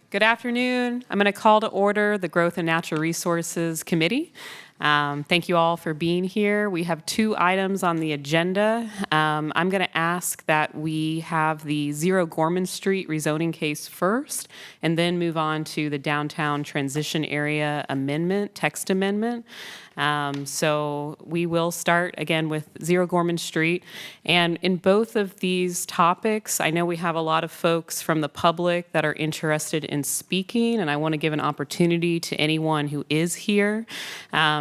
Good afternoon. I'm going to call to order the Growth and Natural Resources Committee. Thank you all for being here. We have 2 items on the agenda. I'm going to ask that we have the 0 Gorman Street rezoning case first, and then move on to the downtown transition area amendment, text amendment. So we will start again with 0 Gorman Street. And in both of these topics, I know we have a lot of folks from the public that are interested in speaking, and I want to give an opportunity to anyone who is here.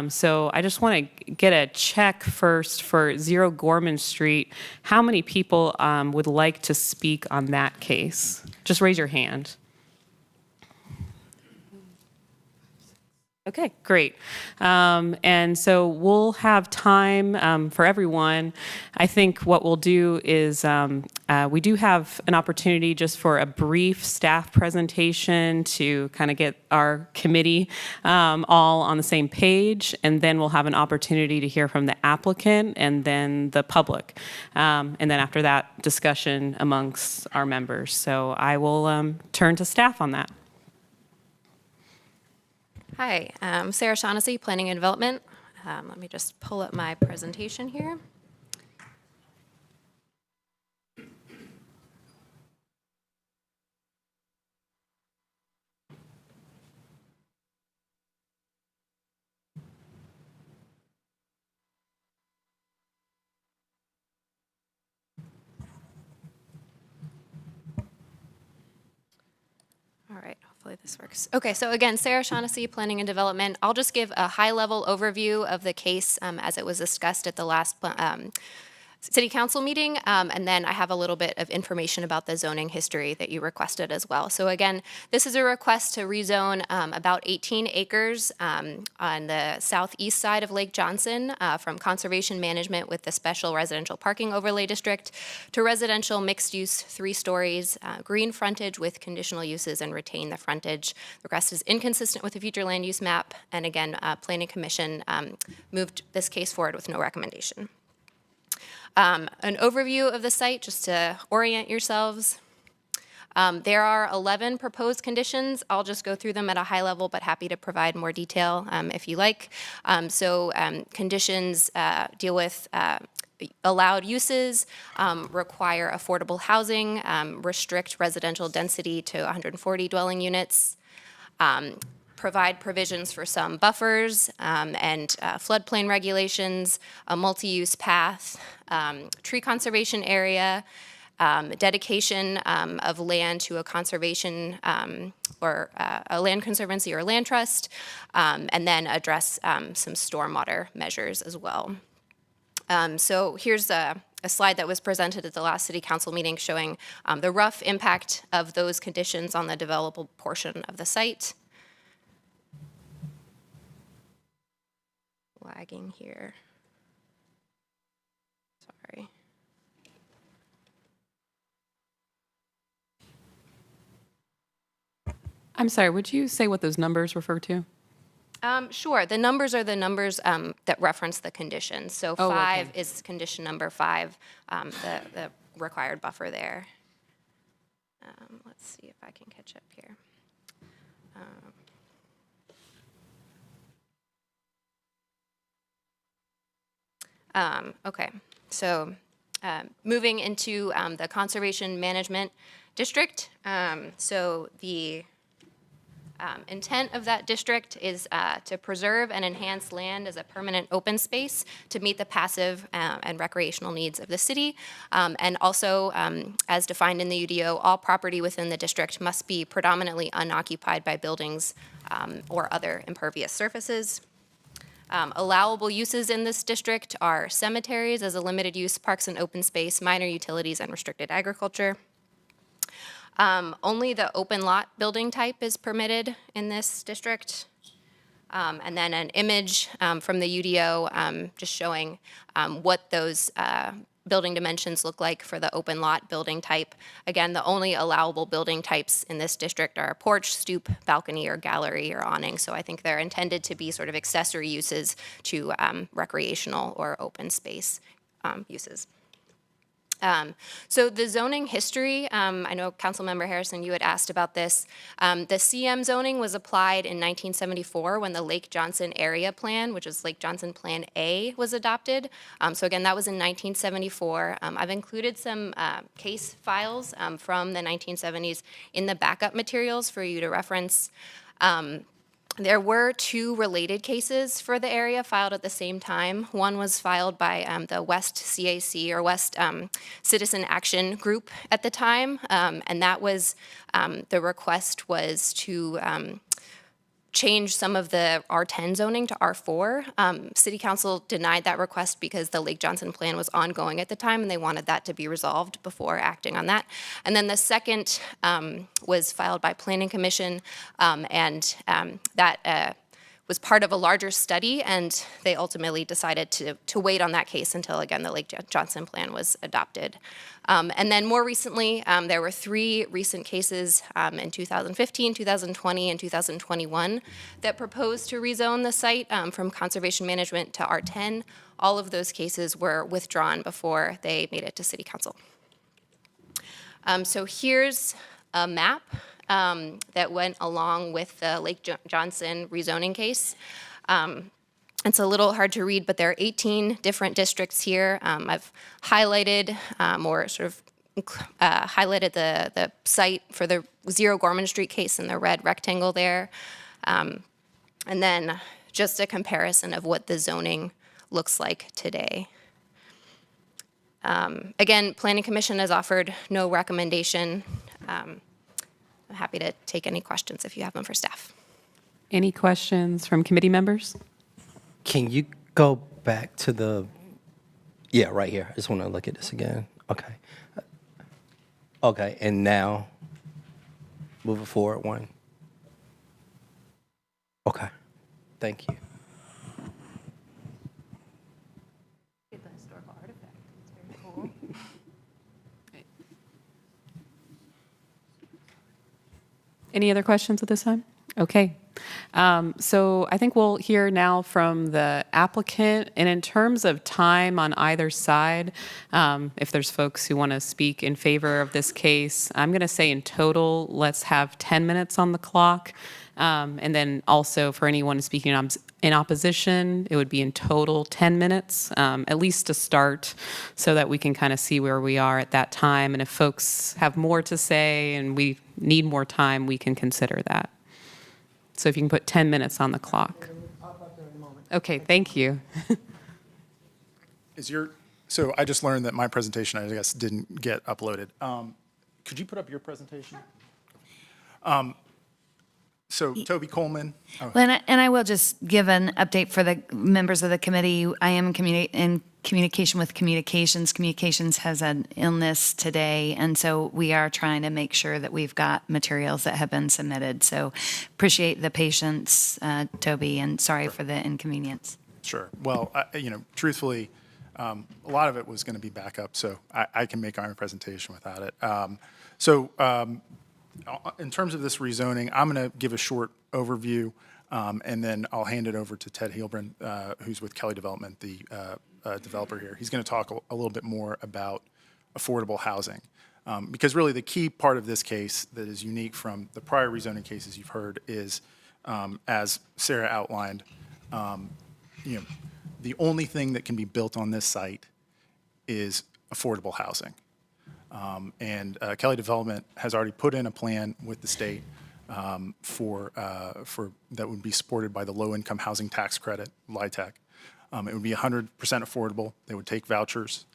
So I just want to get a check first for 0 Gorman Street. How many people would like to speak on that case? Just raise your hand. Okay, great. And so we'll have time for everyone. I think what we'll do is we do have an opportunity just for a brief staff presentation to kind of get our committee all on the same page, and then we'll have an opportunity to hear from the applicant and then the public. And then after that, discussion amongst our members. So I will turn to staff on that. Hi, I'm Sarah Shaughnessy, Planning and Development. Let me just pull up my presentation here. All right, hopefully this works. Okay, so again, Sarah Shaughnessy, Planning and Development. I'll just give a high-level overview of the case as it was discussed at the last City Council meeting, and then I have a little bit of information about the zoning history that you requested as well. So again, this is a request to rezone about 18 acres on the southeast side of Lake Johnson from conservation management with the special residential parking overlay district to residential mixed use 3 stories, green frontage with conditional uses and retain the frontage. The request is inconsistent with the future land use map, and again, Planning Commission moved this case forward with no recommendation. An overview of the site, just to orient yourselves. There are 11 proposed conditions. I'll just go through them at a high level, but happy to provide more detail if you like. Conditions deal with allowed uses, require affordable housing, restrict residential density to 140 dwelling units, provide provisions for some buffers and floodplain regulations, a multi-use path, tree conservation area, dedication of land to a conservation or a land conservancy or land trust, and then address some stormwater measures as well. So here's a slide that was presented at the last City Council meeting showing the rough impact of those conditions on the developable portion of the site. Lagging here. Sorry. I'm sorry, would you say what those numbers refer to? Sure. The numbers are the numbers that reference the conditions. So 5 is condition number 5, the required buffer there. Let's see if I can catch up here. Okay, so moving into the Conservation Management District. So the intent of that district is to preserve and enhance land as a permanent open space to meet the passive and recreational needs of the city. And also, as defined in the UDO, all property within the district must be predominantly unoccupied by buildings or other impervious surfaces. Allowable uses in this district are cemeteries as a limited use, parks and open space, minor utilities, and restricted agriculture. Only the open lot building type is permitted in this district. And then an image from the UDO just showing what those building dimensions look like for the open lot building type. Again, the only allowable building types in this district are porch, stoop, balcony, or gallery, or awning. So I think they're intended to be sort of accessory uses to recreational or open space uses. So the zoning history, I know Councilmember Harrison, you had asked about this. The CM zoning was applied in 1974 when the Lake Johnson Area Plan, which is Lake Johnson Plan A, was adopted. So again, that was in 1974. I've included some case files from the 1970s in the backup materials for you to reference. There were two related cases for the area filed at the same time. One was filed by the West CAC, or West Citizen Action Group at the time, and that was, the request was to change some of the R10 zoning to R4. City Council denied that request because the Lake Johnson plan was ongoing at the time, and they wanted that to be resolved before acting on that. And then the second was filed by Planning Commission, and that was part of a larger study, and they ultimately decided to wait on that case until, again, the Lake Johnson plan was adopted. And then more recently, there were three recent cases in 2015, 2020, and 2021 that proposed to rezone the site from conservation management to R10. All of those cases were withdrawn before they made it to City Council. So here's a map that went along with the Lake Johnson rezoning case. It's a little hard to read, but there are 18 different districts here. I've highlighted highlighted the site for the 0 Gorman Street case in the red rectangle there. And then just a comparison of what the zoning looks like today. Again, Planning Commission has offered no recommendation. I'm happy to take any questions if you have them for staff. Any questions from committee members? Can you go back to the, yeah, right here. I just want to look at this again. Okay. Okay, and now, moving forward one. Okay, thank you. The historical artifact. It's very cool. Any other questions at this time? Okay. So I think we'll hear now from the applicant. And in terms of time on either side, if there's folks who want to speak in favor of this case, I'm going to say in total, let's have 10 minutes on the clock. And then also for anyone speaking in opposition, it would be in total 10 minutes, at least to start, so that we can kind of see where we are at that time. And if folks have more to say and we need more time, we can consider that. So if you can put 10 minutes on the clock. Okay, thank you. So I just learned that my presentation, I guess, didn't get uploaded. Could you put up your presentation? So Toby Coleman. Oh. Well, and I will just give an update for the members of the committee. I am in communication with Communications. Communications has an illness today, and so we are trying to make sure that we've got materials that have been submitted. So appreciate the patience, Toby, and sorry for the inconvenience. Sure. Well, truthfully, a lot of it was going to be backup, so I can make my presentation without it. In terms of this rezoning, I'm going to give a short overview, and then I'll hand it over to Ted Heilbrun, who's with Kelly Development, the developer here. He's going to talk a little bit more about affordable housing, because really the key part of this case that is unique from the prior rezoning cases you've heard is, as Sarah outlined, the only thing that can be built on this site is affordable housing. And Kelly Development has already put in a plan with the state for that would be supported by the Low-Income Housing Tax Credit, LIHTC. It would be 100% affordable. They would take vouchers,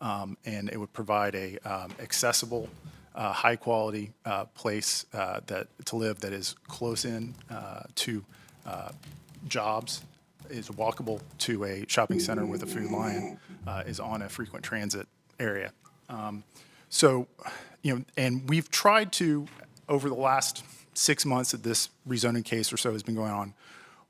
and it would provide a accessible, high-quality place to live that is close in to jobs, is walkable to a shopping center with a Food Lion, is on a frequent transit area. And we've tried to, over the last 6 months that this rezoning case or so has been going on,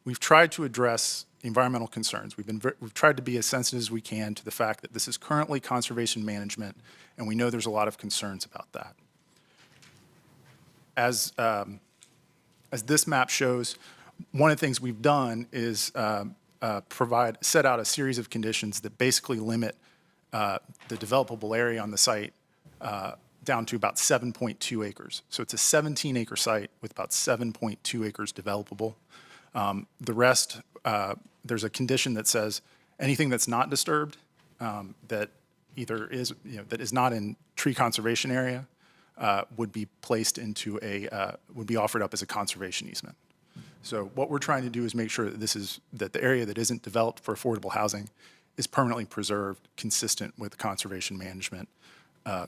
we've tried to address environmental concerns. We've tried to be as sensitive as we can to the fact that this is currently conservation management, and we know there's a lot of concerns about that. As this map shows, one of the things we've done is set out a series of conditions that basically limit the developable area on the site down to about 7.2 acres. So it's a 17-acre site with about 7.2 acres developable. The rest, there's a condition that says anything that's not disturbed, that either is, that is not in tree conservation area, would be placed into would be offered up as a conservation easement. So what we're trying to do is make sure that that the area that isn't developed for affordable housing is permanently preserved, consistent with conservation management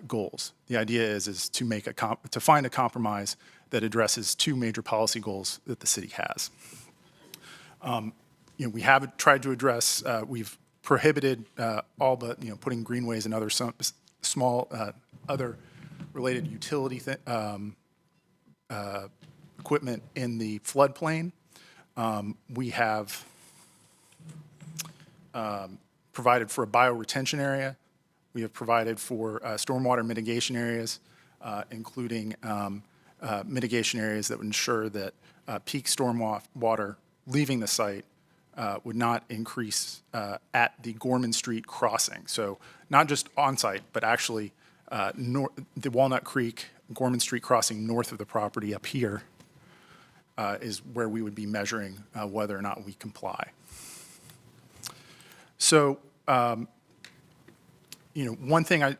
goals. The idea is to make to find a compromise that addresses two major policy goals that the city has. We have tried to address. We've prohibited all but putting greenways and other small other related utility equipment in the floodplain. We have provided for a bioretention area. We have provided for stormwater mitigation areas, including mitigation areas that would ensure that peak stormwater leaving the site would not increase at the Gorman Street crossing. So not just on site, but actually the Walnut Creek, Gorman Street crossing north of the property up here is where we would be measuring whether or not we comply. So, one thing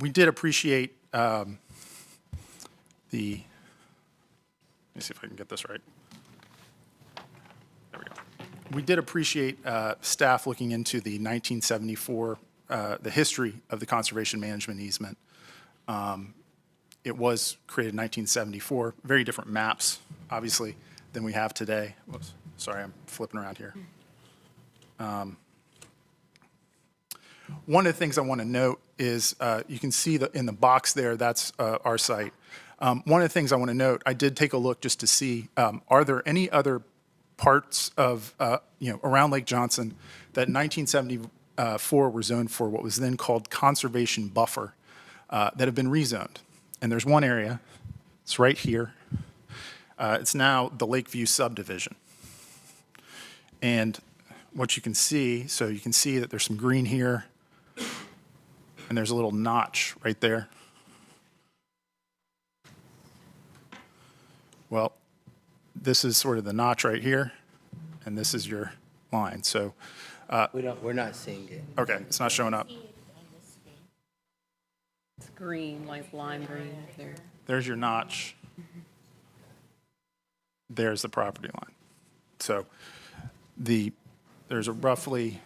we did appreciate let me see if I can get this right. There we go. We did appreciate staff looking into the 1974, the history of the conservation management easement. It was created in 1974, very different maps, obviously, than we have today. Whoops, sorry, I'm flipping around here. One of the things I want to note is you can see in the box there, that's our site. One of the things I want to note, I did take a look just to see, are there any other parts of, around Lake Johnson that in 1974 were zoned for what was then called conservation buffer that have been rezoned? And there's one area, it's right here. It's now the Lakeview subdivision. And what you can see, so you can see that there's some green here, and there's a little notch right there. Well, this is sort of the notch right here, and this is your line. So, We're not seeing it. okay, it's not showing up. It's green, like lime green there. There's your notch. There's the property line. So there's a roughly,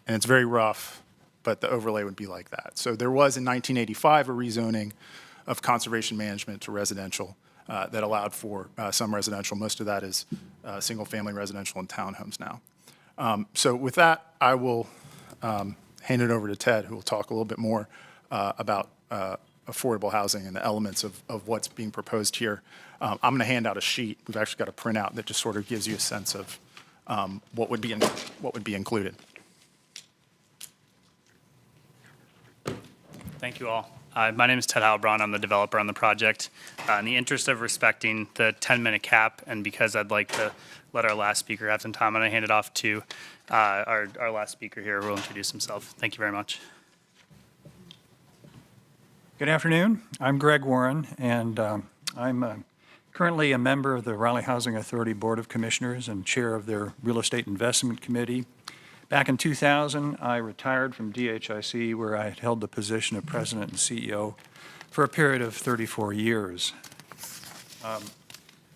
and it's very rough, but the overlay would be like that. So there was in 1985 a rezoning of conservation management to residential that allowed for some residential. Most of that is single-family residential and townhomes now. So with that, I will hand it over to Ted, who will talk a little bit more about affordable housing and the elements of what's being proposed here. I'm going to hand out a sheet. We've actually got a printout that just sort of gives you a sense of what would be included. Thank you all. My name is Ted Heilbronn. I'm the developer on the project. In the interest of respecting the 10-minute cap, and because I'd like to let our last speaker have some time, I'm going to hand it off to our last speaker here, who will introduce himself. Thank you very much. Good afternoon. I'm Greg Warren, and I'm currently a member of the Raleigh Housing Authority Board of Commissioners and chair of their Real Estate Investment Committee. Back in 2000, I retired from DHIC, where I had held the position of president and CEO for a period of 34 years.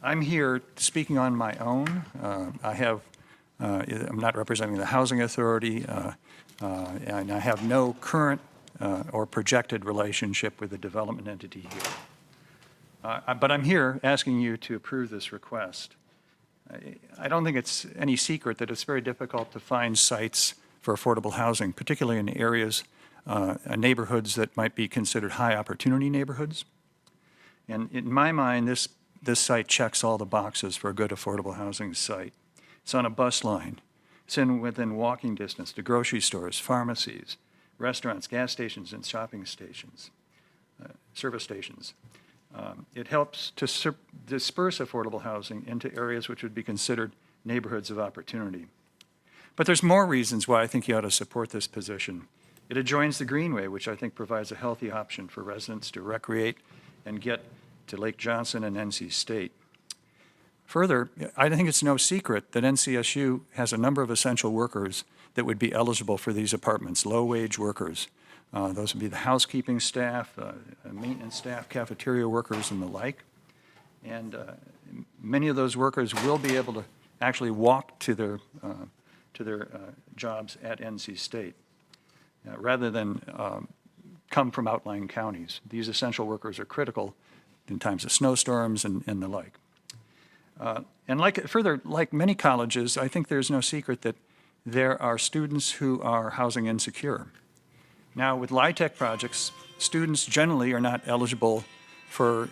I'm here speaking on my own. I'm not representing the Housing Authority, and I have no current or projected relationship with the development entity here. But I'm here asking you to approve this request. I don't think it's any secret that it's very difficult to find sites for affordable housing, particularly in areas, neighborhoods that might be considered high opportunity neighborhoods. And in my mind, this site checks all the boxes for a good affordable housing site. It's on a bus line. It's within walking distance to grocery stores, pharmacies, restaurants, gas stations, and shopping stations, service stations. It helps to disperse affordable housing into areas which would be considered neighborhoods of opportunity. But there's more reasons why I think you ought to support this position. It adjoins the Greenway, which I think provides a healthy option for residents to recreate and get to Lake Johnson and NC State. Further, I think it's no secret that NCSU has a number of essential workers that would be eligible for these apartments, low-wage workers. Those would be the housekeeping staff, maintenance staff, cafeteria workers, and the like. And many of those workers will be able to actually walk to their jobs at NC State rather than come from outlying counties. These essential workers are critical in times of snowstorms and the like. And like many colleges, I think there's no secret that there are students who are housing insecure. Now, with LIHTC projects, students generally are not eligible for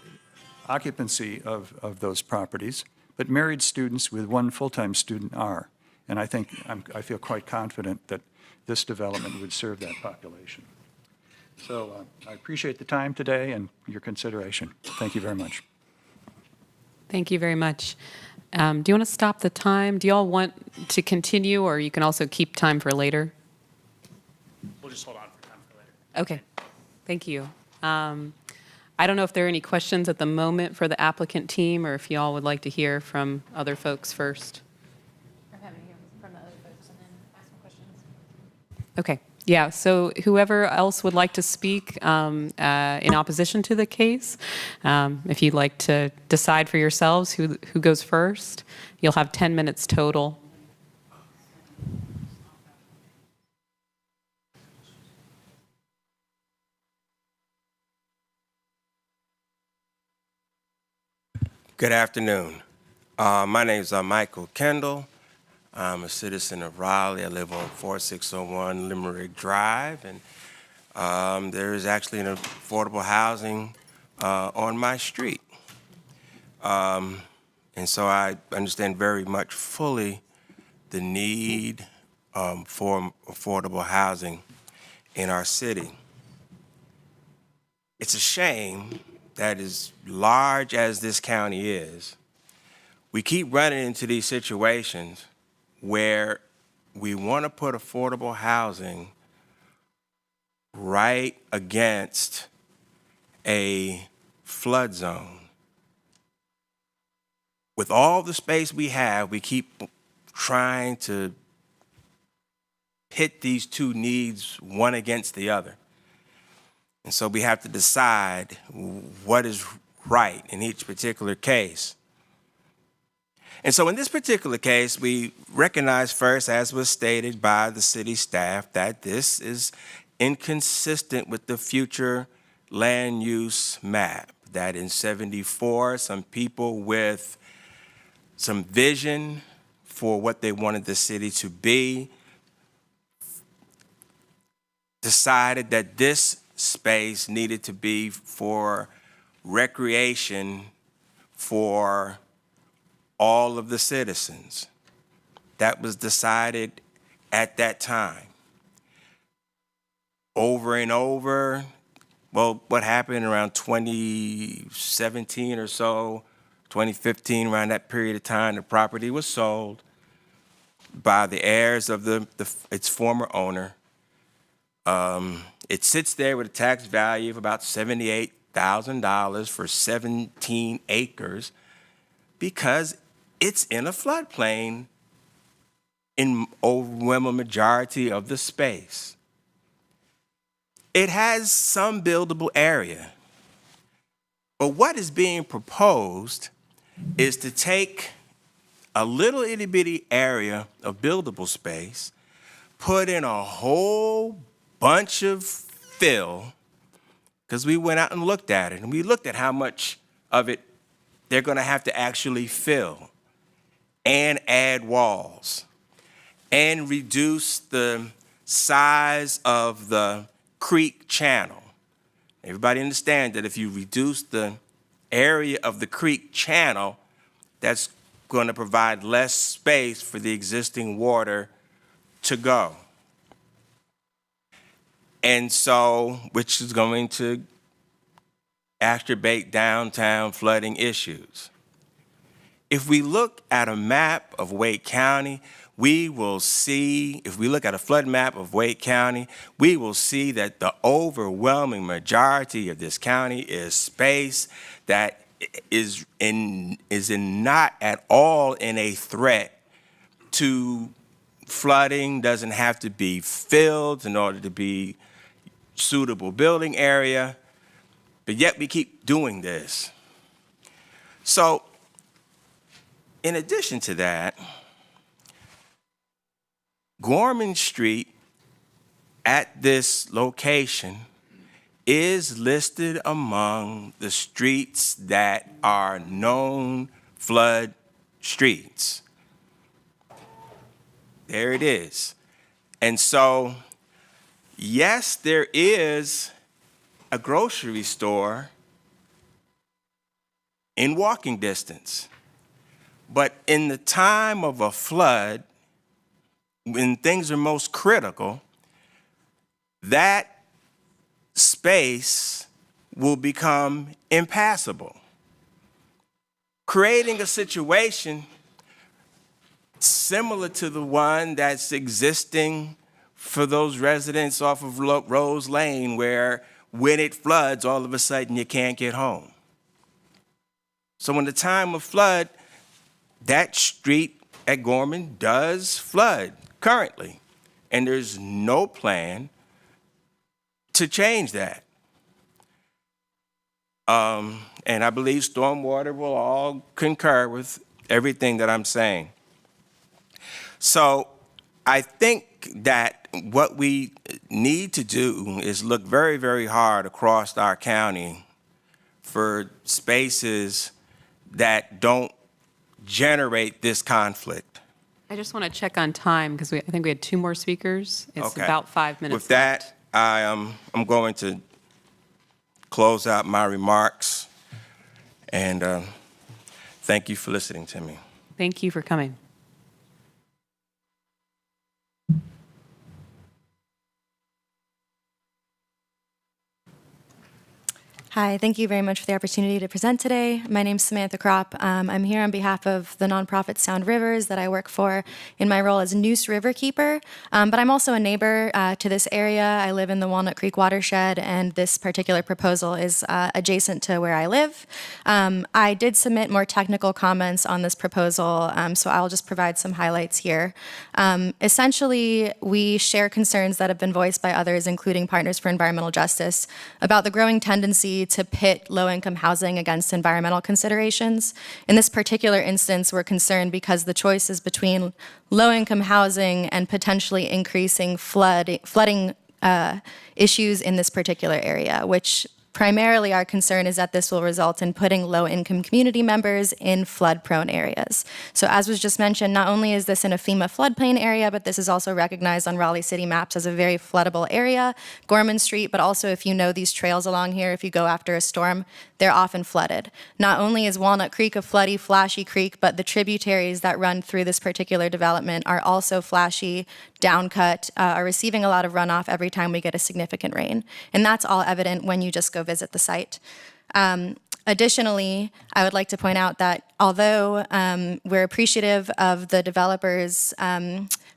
occupancy of those properties, but married students with one full-time student are. And I feel quite confident that this development would serve that population. So I appreciate the time today and your consideration. Thank you very much. Thank you very much. Do you want to stop the time? Do you all want to continue, or you can also keep time for later? We'll just hold on for time for later. Okay, thank you. I don't know if there are any questions at the moment for the applicant team, or if you all would like to hear from other folks first. I'm happy to hear from the other folks and then ask some questions. Okay, yeah, so whoever else would like to speak in opposition to the case, if you'd like to decide for yourselves who goes first, you'll have 10 minutes total. Good afternoon. My name is Michael Kendall. I'm a citizen of Raleigh. I live on 4601 Limerick Drive, and there is actually an affordable housing on my street. And so I understand very much fully the need for affordable housing in our city. It's a shame that as large as this county is, we keep running into these situations where we want to put affordable housing right against a flood zone. With all the space we have, we keep trying to pit these two needs one against the other. And so we have to decide what is right in each particular case. And so in this particular case, we recognize first, as was stated by the city staff, that this is inconsistent with the future land use map, that in '74, some people with some vision for what they wanted the city to be decided that this space needed to be for recreation for all of the citizens. That was decided at that time. Over and over, well, what happened around 2017 or so, 2015, around that period of time, the property was sold by the heirs of its former owner. It sits there with a tax value of about $78,000 for 17 acres because it's in a floodplain in overwhelming majority of the space. It has some buildable area, but what is being proposed is to take a little itty bitty area of buildable space, put in a whole bunch of fill, because we went out and looked at it, and we looked at how much of it they're going to have to actually fill and add walls and reduce the size of the creek channel. Everybody understand that if you reduce the area of the creek channel, that's going to provide less space for the existing water to go. And so, which is going to exacerbate downtown flooding issues. If we look at a map of Wake County, we will see, if we look at a flood map of Wake County, we will see that the overwhelming majority of this county is space that is not at all in a threat to flooding, doesn't have to be filled in order to be suitable building area, but yet we keep doing this. So, in addition to that, Gorman Street at this location is listed among the streets that are known flood streets. There it is. And so, yes, there is a grocery store in walking distance. But in the time of a flood, when things are most critical, that space will become impassable, creating a situation similar to the one that's existing for those residents off of Rose Lane, where when it floods, all of a sudden you can't get home. So in the time of flood, that street at Gorman does flood currently, and there's no plan to change that. And I believe Stormwater will all concur with everything that I'm saying. So I think that what we need to do is look very, very hard across our county for spaces that don't generate this conflict. I just want to check on time because I think we had 2 more speakers. It's Okay. about 5 minutes With that, left. I'm going to close out my remarks, and thank you for listening to me. Thank you for coming. Hi, thank you very much for the opportunity to present today. My name is Samantha Kropp. I'm here on behalf of the nonprofit Sound Rivers that I work for in my role as Noose River Keeper. But I'm also a neighbor to this area. I live in the Walnut Creek watershed, and this particular proposal is adjacent to where I live. I did submit more technical comments on this proposal, so I'll just provide some highlights here. Essentially, we share concerns that have been voiced by others, including Partners for Environmental Justice, about the growing tendency to pit low-income housing against environmental considerations. In this particular instance, we're concerned because the choices between low-income housing and potentially increasing flooding issues in this particular area, which primarily our concern is that this will result in putting low-income community members in flood-prone areas. So as was just mentioned, not only is this in a FEMA floodplain area, but this is also recognized on Raleigh city maps as a very floodable area, Gorman Street, but also if you know these trails along here, if you go after a storm, they're often flooded. Not only is Walnut Creek a floody, flashy creek, but the tributaries that run through this particular development are also flashy, downcut, are receiving a lot of runoff every time we get a significant rain. And that's all evident when you just go visit the site. Additionally, I would like to point out that although we're appreciative of the developers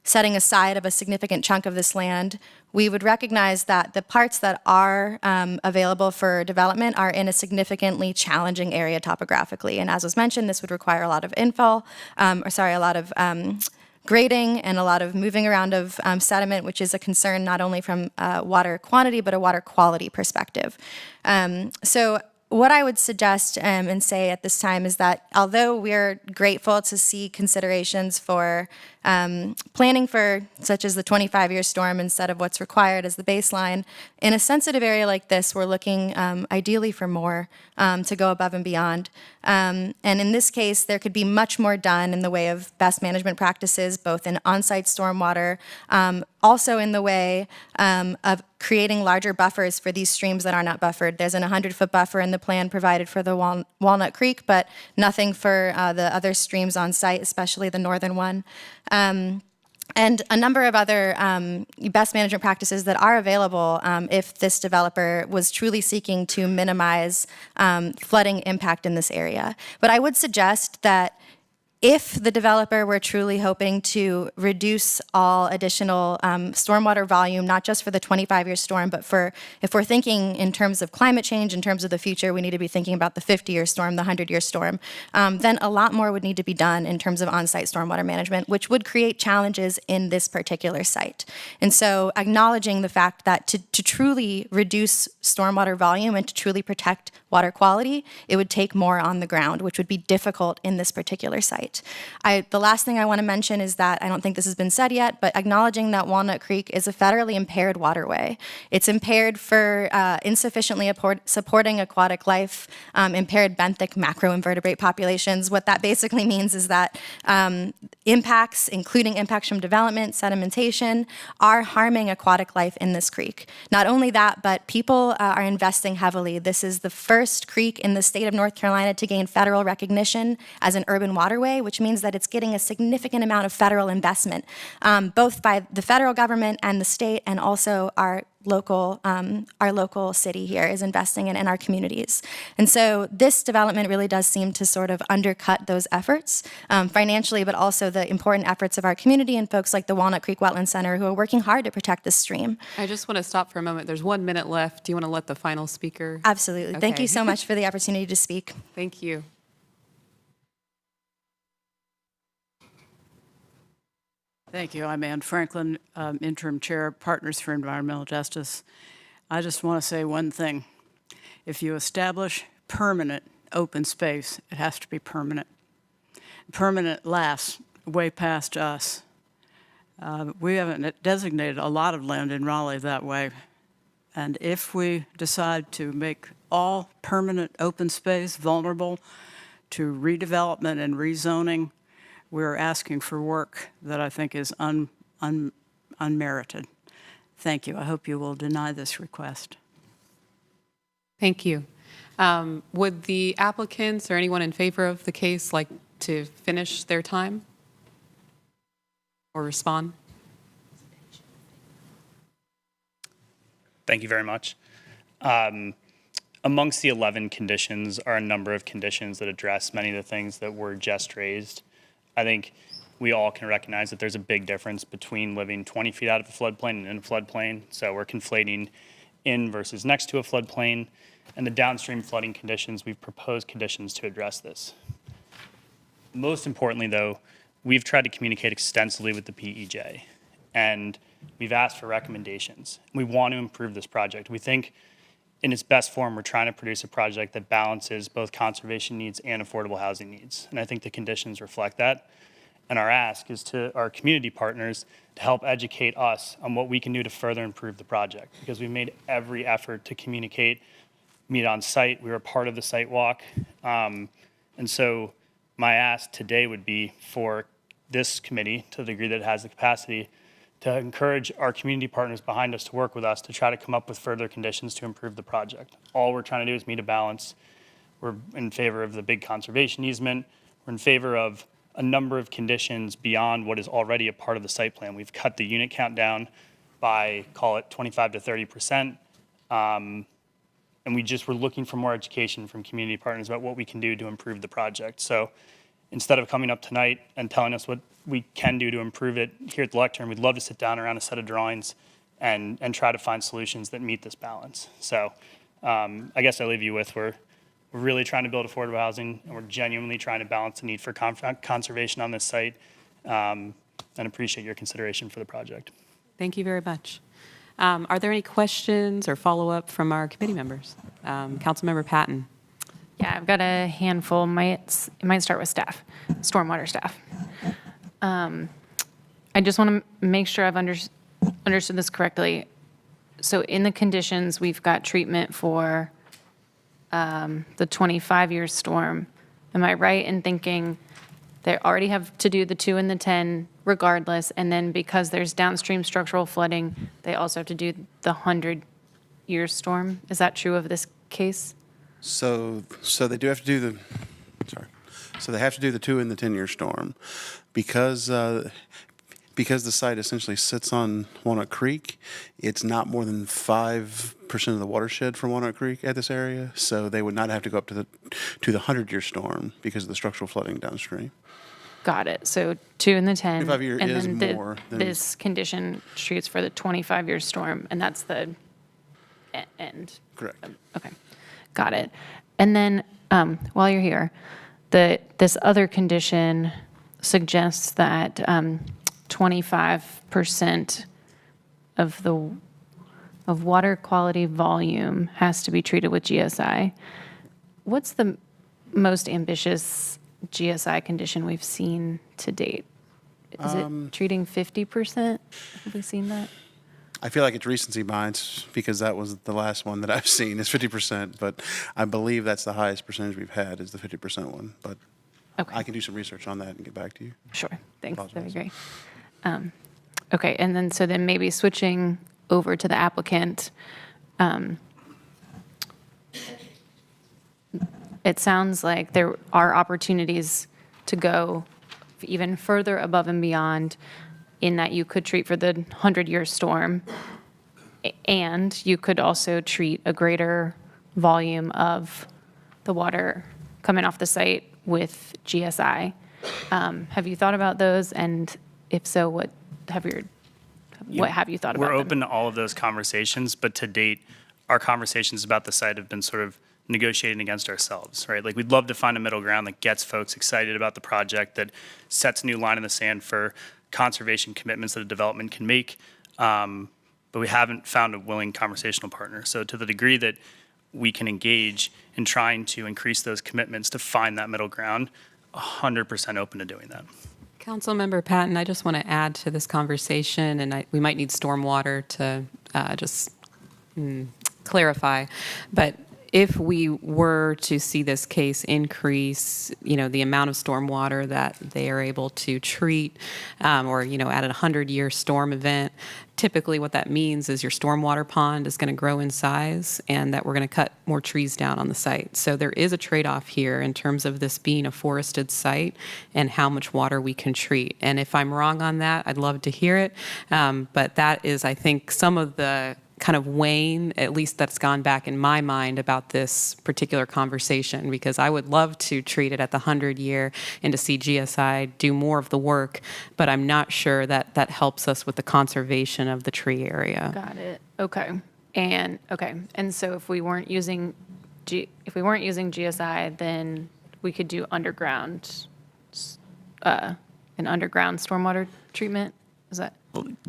setting aside of a significant chunk of this land, we would recognize that the parts that are available for development are in a significantly challenging area topographically. And as was mentioned, this would require a lot of a lot of grading and a lot of moving around of sediment, which is a concern not only from water quantity, but a water quality perspective. So what I would suggest and say at this time is that although we're grateful to see considerations for planning for such as the 25-year storm instead of what's required as the baseline, in a sensitive area like this, we're looking ideally for more to go above and beyond. And in this case, there could be much more done in the way of best management practices, both in on-site stormwater, also in the way of creating larger buffers for these streams that are not buffered. There's an 100-foot buffer in the plan provided for the Walnut Creek, but nothing for the other streams on site, especially the northern one. And a number of other best management practices that are available if this developer was truly seeking to minimize flooding impact in this area. But I would suggest that If the developer were truly hoping to reduce all additional stormwater volume, not just for the 25-year storm, but if we're thinking in terms of climate change, in terms of the future, we need to be thinking about the 50-year storm, the 100-year storm, then a lot more would need to be done in terms of on-site stormwater management, which would create challenges in this particular site. And so acknowledging the fact that to truly reduce stormwater volume and to truly protect water quality, it would take more on the ground, which would be difficult in this particular site. The last thing I want to mention is that, I don't think this has been said yet, but acknowledging that Walnut Creek is a federally impaired waterway. It's impaired for insufficiently supporting aquatic life, impaired benthic macroinvertebrate populations. What that basically means is that impacts, including impacts from development, sedimentation, are harming aquatic life in this creek. Not only that, but people are investing heavily. This is the first creek in the state of North Carolina to gain federal recognition as an urban waterway, which means that it's getting a significant amount of federal investment, both by the federal government and the state, and also our local city here is investing in our communities. And so this development really does seem to sort of undercut those efforts financially, but also the important efforts of our community and folks like the Walnut Creek Wetland Center who are working hard to protect this stream. I just want to stop for a moment. There's 1 minute left. Do you want to let the final speaker? Absolutely. Okay. Thank you so much for the opportunity to speak. Thank you. Thank you. I'm Ann Franklin, Interim Chair, Partners for Environmental Justice. I just want to say one thing. If you establish permanent open space, it has to be permanent. Permanent lasts way past us. We haven't designated a lot of land in Raleigh that way. And if we decide to make all permanent open space vulnerable to redevelopment and rezoning, we're asking for work that I think is unmerited. Thank you. I hope you will deny this request. Thank you. Would the applicants or anyone in favor of the case like to finish their time or respond? Thank you very much. Amongst the 11 conditions are a number of conditions that address many of the things that were just raised. I think we all can recognize that there's a big difference between living 20 feet out of a floodplain and in a floodplain. So we're conflating in versus next to a floodplain. And the downstream flooding conditions, we've proposed conditions to address this. Most importantly, though, we've tried to communicate extensively with the PEJ, and we've asked for recommendations. We want to improve this project. We think in its best form, we're trying to produce a project that balances both conservation needs and affordable housing needs. And I think the conditions reflect that. And our ask is to our community partners to help educate us on what we can do to further improve the project, because we've made every effort to communicate, meet on site. We were a part of the site walk. And so my ask today would be for this committee, to the degree that it has the capacity, to encourage our community partners behind us to work with us to try to come up with further conditions to improve the project. All we're trying to do is meet a balance. We're in favor of the big conservation easement. We're in favor of a number of conditions beyond what is already a part of the site plan. We've cut the unit count down by, call it 25 to 30%. And we just were looking for more education from community partners about what we can do to improve the project. So instead of coming up tonight and telling us what we can do to improve it here at the lectern, we'd love to sit down around a set of drawings and try to find solutions that meet this balance. So I guess I leave you with we're really trying to build affordable housing, and we're genuinely trying to balance the need for conservation on this site, and appreciate your consideration for the project. Thank you very much. Are there any questions or follow-up from our committee members? Councilmember Patton. Yeah, I've got a handful. It might start with staff, stormwater staff. I just want to make sure I've understood this correctly. So in the conditions, we've got treatment for the 25-year storm. Am I right in thinking they already have to do the 2 and the 10 regardless, and then because there's downstream structural flooding, they also have to do the 100-year storm? Is that true of this case? So they do have to do the, so they have to do the 2 and the 10-year storm. Because the site essentially sits on Walnut Creek, it's not more than 5% of the watershed from Walnut Creek at this area, so they would not have to go up to the 100-year storm because of the structural flooding downstream. Got it. So 2 in the 10. 25-year and is then more than- this condition treats for the 25-year storm, and that's the end. Correct. Okay, got it. And then while you're here, this other condition suggests that 25% of water quality volume has to be treated with GSI. What's the most ambitious GSI condition we've seen to date? Is it treating 50%? Have we seen that? I feel like it's recency bias because that was the last one that I've seen is 50%, but I believe that's the highest percentage we've had is the 50% one. But Okay. I can do some research on that and get back to you. Sure, thanks, that'd be Apologize. great. Okay, and then, so then maybe switching over to the applicant. It sounds like there are opportunities to go even further above and beyond in that you could treat for the 100-year storm, and you could also treat a greater volume of the water coming off the site with GSI. Have you thought about those? And if so, what have you thought about We're them? open to all of those conversations, but to date, our conversations about the site have been sort of negotiating against ourselves, right? Like, we'd love to find a middle ground that gets folks excited about the project, that sets a new line in the sand for conservation commitments that a development can make, but we haven't found a willing conversational partner. So to the degree that we can engage in trying to increase those commitments to find that middle ground, 100% open to doing that. Councilmember Patton, I just want to add to this conversation, and we might need stormwater to just clarify, but if we were to see this case increase, the amount of stormwater that they are able to treat, or, at a 100-year storm event, typically what that means is your stormwater pond is going to grow in size and that we're going to cut more trees down on the site. So there is a trade-off here in terms of this being a forested site and how much water we can treat. And if I'm wrong on that, I'd love to hear it. But that is, I think, some of the kind of weighing, at least that's gone back in my mind about this particular conversation, because I would love to treat it at the 100-year and to see GSI do more of the work, but I'm not sure that that helps us with the conservation of the tree area. Got it. Okay. And so if we weren't using GSI, then we could do an underground stormwater treatment. Is that?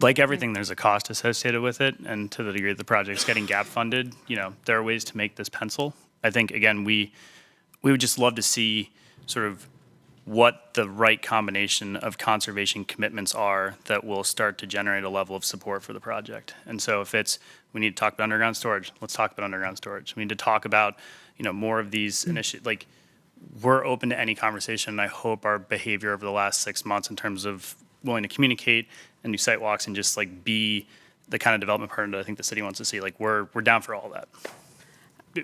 Like everything, there's a cost associated with it, and to the degree that the project's getting gap funded, there are ways to make this pencil. I think, again, we would just love to see sort of what the right combination of conservation commitments are that will start to generate a level of support for the project. And so if it's, we need to talk about underground storage, let's talk about underground storage. We need to talk about, more of these initiatives. Like, we're open to any conversation, and I hope our behavior over the last 6 months in terms of willing to communicate and do site walks and just be the kind of development partner that I think the city wants to see. We're down for all that.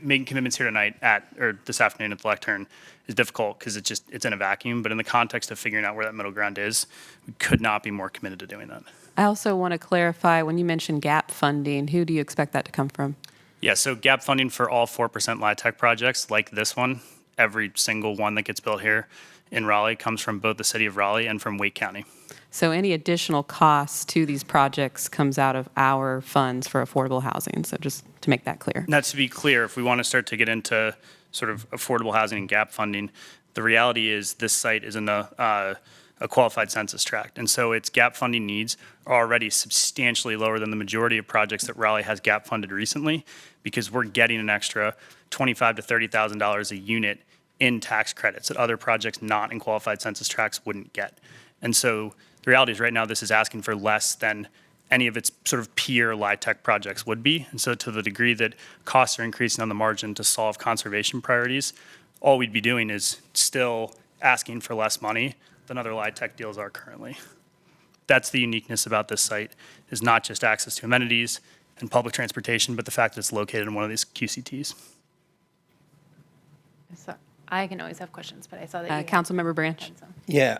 Making commitments here tonight or this afternoon at the lectern is difficult because it's in a vacuum. But in the context of figuring out where that middle ground is, we could not be more committed to doing that. I also want to clarify, when you mentioned gap funding, who do you expect that to come from? Yeah, so gap funding for all 4% LIHTC projects like this one, every single one that gets built here in Raleigh comes from both the city of Raleigh and from Wake County. So any additional costs to these projects comes out of our funds for affordable housing. So just to make that clear. Now, to be clear, if we want to start to get into sort of affordable housing and gap funding, the reality is this site is in a qualified census tract. And so its gap funding needs are already substantially lower than the majority of projects that Raleigh has gap funded recently, because we're getting an extra $25,000 to $30,000 a unit in tax credits that other projects not in qualified census tracts wouldn't get. And so the reality is right now this is asking for less than any of its sort of peer LIHTC projects would be. And so to the degree that costs are increasing on the margin to solve conservation priorities, all we'd be doing is still asking for less money than other LIHTC deals are currently. That's the uniqueness about this site, is not just access to amenities and public transportation, but the fact that it's located in one of these QCTs. So I can always have questions, but I saw that you Councilmember Branch. had some. Yeah,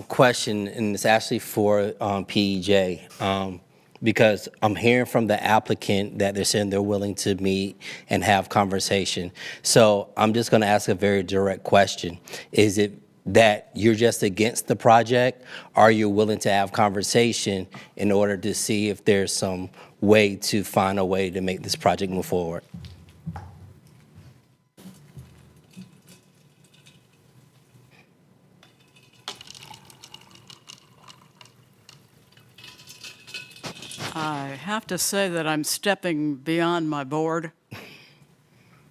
question, and it's actually for PEJ, because I'm hearing from the applicant that they're saying they're willing to meet and have conversation. So I'm just going to ask a very direct question. Is it that you're just against the project, or you're willing to have conversation in order to see if there's some way to find a way to make this project move forward. I have to say that I'm stepping beyond my board,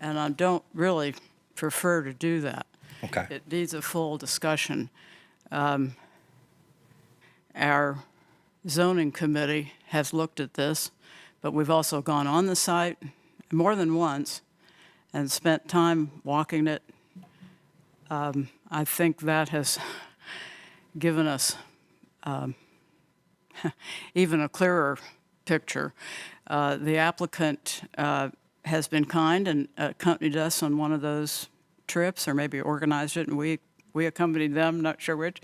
and I don't really prefer to do that. Okay. It needs a full discussion. Our zoning committee has looked at this, but we've also gone on the site more than once and spent time walking it. I think that has given us even a clearer picture. The applicant has been kind and accompanied us on one of those trips, or maybe organized it, and we accompanied them, not sure which.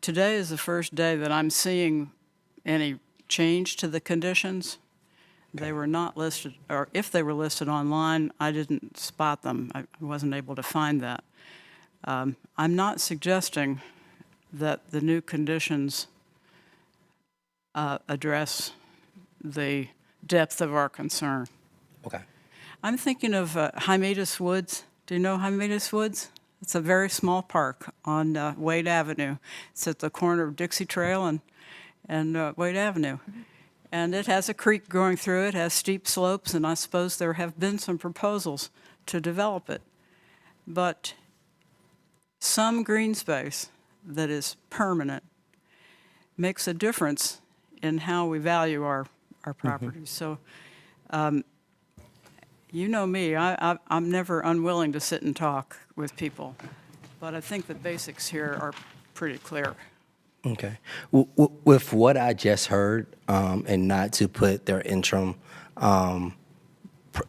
Today is the first day that I'm seeing any change to the conditions. They were not listed, or if they were listed online, I didn't spot them. I wasn't able to find that. I'm not suggesting that the new conditions address the depth of our concern. Okay. I'm thinking of Hymettus Woods. Do you know Hymettus Woods? It's a very small park on Wade Avenue. It's at the corner of Dixie Trail and Wade Avenue. And it has a creek going through it, has steep slopes, and I suppose there have been some proposals to develop it. But some green space that is permanent makes a difference in how we value our properties. So, you know me, I'm never unwilling to sit and talk with people, but I think the basics here are pretty clear. Okay. With what I just heard, and not to put their interim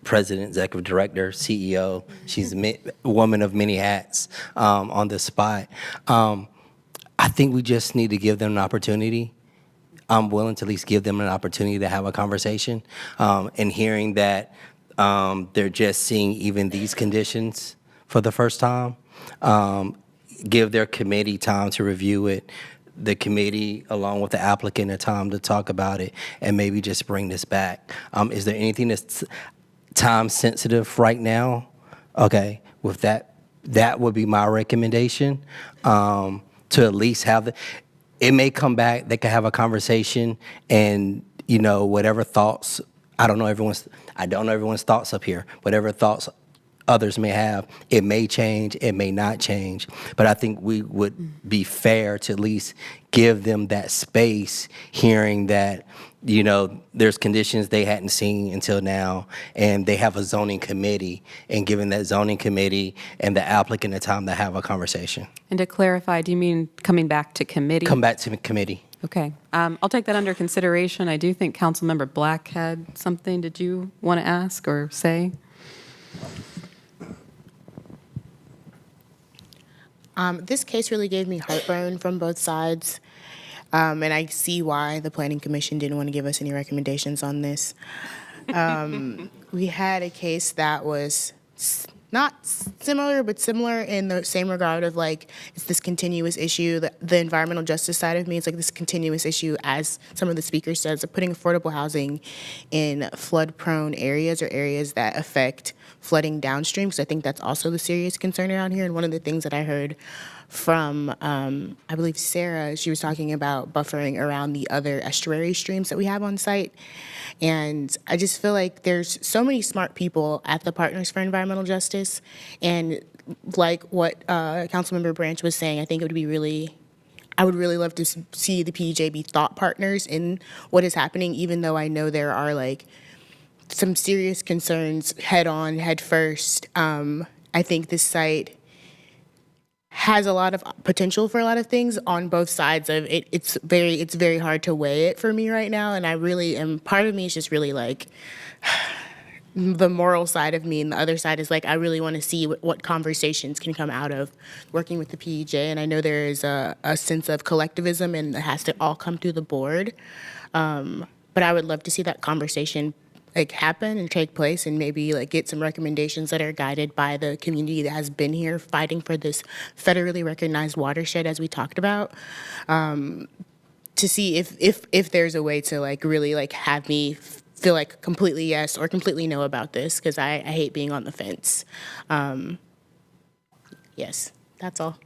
president, executive director, CEO, she's a woman of many hats, on the spot. I think we just need to give them an opportunity. I'm willing to at least give them an opportunity to have a conversation. And hearing that they're just seeing even these conditions for the first time, give their committee time to review it, the committee, along with the applicant, a time to talk about it, and maybe just bring this back. Is there anything that's time sensitive right now? Okay, with that, that would be my recommendation, to at least have the, it may come back, they could have a conversation, and, you know, whatever thoughts, I don't know everyone's thoughts up here, whatever thoughts others may have, it may change, it may not change, but I think we would be fair to at least give them that space, hearing that, you know, there's conditions they hadn't seen until now, and they have a zoning committee, and giving that zoning committee and the applicant a time to have a conversation. And to clarify, do you mean coming back to committee? Come back to the committee. Okay. I'll take that under consideration. I do think Councilmember Black had something. Did you want to ask or say? This case really gave me heartburn from both sides, and I see why the Planning Commission didn't want to give us any recommendations on this. We had a case that was not similar, but similar in the same regard of, like, it's this continuous issue. The environmental justice side of me is like this continuous issue, as some of the speakers said, of putting affordable housing in flood-prone areas or areas that affect flooding downstream, because I think that's also the serious concern around here. And one of the things that I heard from, I believe, Sarah, she was talking about buffering around the other estuary streams that we have on site. And I just feel like there's so many smart people at the Partners for Environmental Justice. And like what Councilmember Branch was saying, I think it would be really, I would really love to see the PEJ be thought partners in what is happening, even though I know there are, like, some serious concerns head on, head first. I think this site has a lot of potential for a lot of things on both sides of it. It's very hard to weigh it for me right now, and I really am, part of me is just really like the moral side of me, and the other side is like I really want to see what conversations can come out of working with the PEJ, and I know there is a sense of collectivism and it has to all come through the board, but I would love to see that conversation like happen and take place, and maybe like get some recommendations that are guided by the community that has been here fighting for this federally recognized watershed, as we talked about, to see if there's a way to like really like have me feel like completely yes or completely no about this, because I hate being on the fence. Yes, that's all.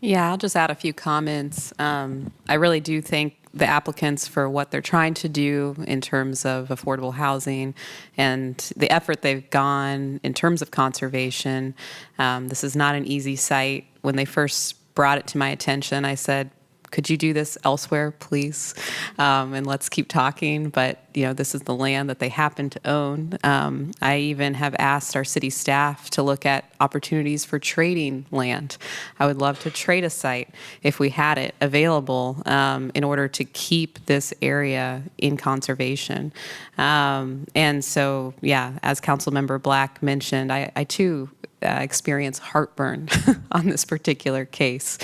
Yeah, I'll just add a few comments. I really do thank the applicants for what they're trying to do in terms of affordable housing and the effort they've gone in terms of conservation. This is not an easy site. When they first brought it to my attention, I said, could you do this elsewhere, please? And let's keep talking. But, you know, this is the land that they happen to own. I even have asked our city staff to look at opportunities for trading land. I would love to trade a site if we had it available in order to keep this area in conservation. And so, yeah, as Councilmember Black mentioned, I too experience heartburn on this particular case.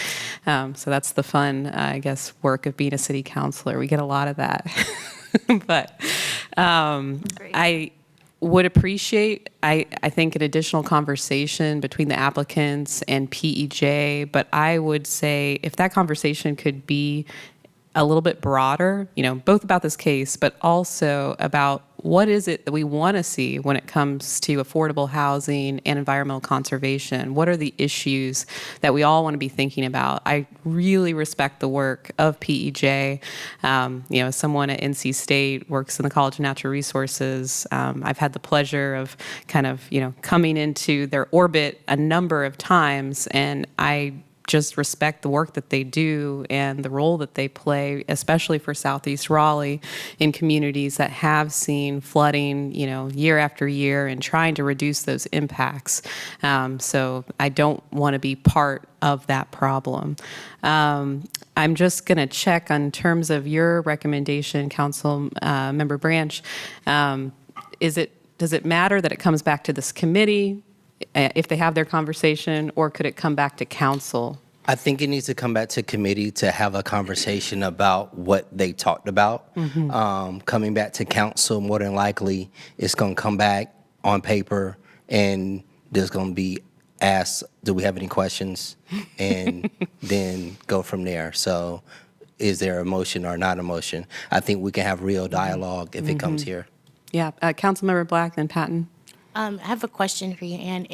So that's the fun, I guess, work of being a city councilor. We get a lot of that. But I would appreciate, I think, an additional conversation between the applicants and PEJ. But I would say if that conversation could be a little bit broader, you know, both about this case, but also about what is it that we want to see when it comes to affordable housing and environmental conservation? What are the issues that we all want to be thinking about? I really respect the work of PEJ. You know, as someone at NC State, works in the College of Natural Resources, I've had the pleasure of kind of, you know, coming into their orbit a number of times, and I just respect the work that they do and the role that they play, especially for Southeast Raleigh in communities that have seen flooding, you know, year after year, and trying to reduce those impacts. So I don't want to be part of that problem. I'm just going to check on terms of your recommendation, Council Member Branch. Does it matter that it comes back to this committee if they have their conversation, or could it come back to council? I think it needs to come back to committee to have a conversation about what they talked about. Coming back to council, more than likely, it's going to come back on paper, and there's going to be asked, do we have any questions? And then go from there. So is there a motion or not a motion? I think we can have real dialogue if it comes here. Yeah, Councilmember Black, then Patton. I have a question for you, Ann.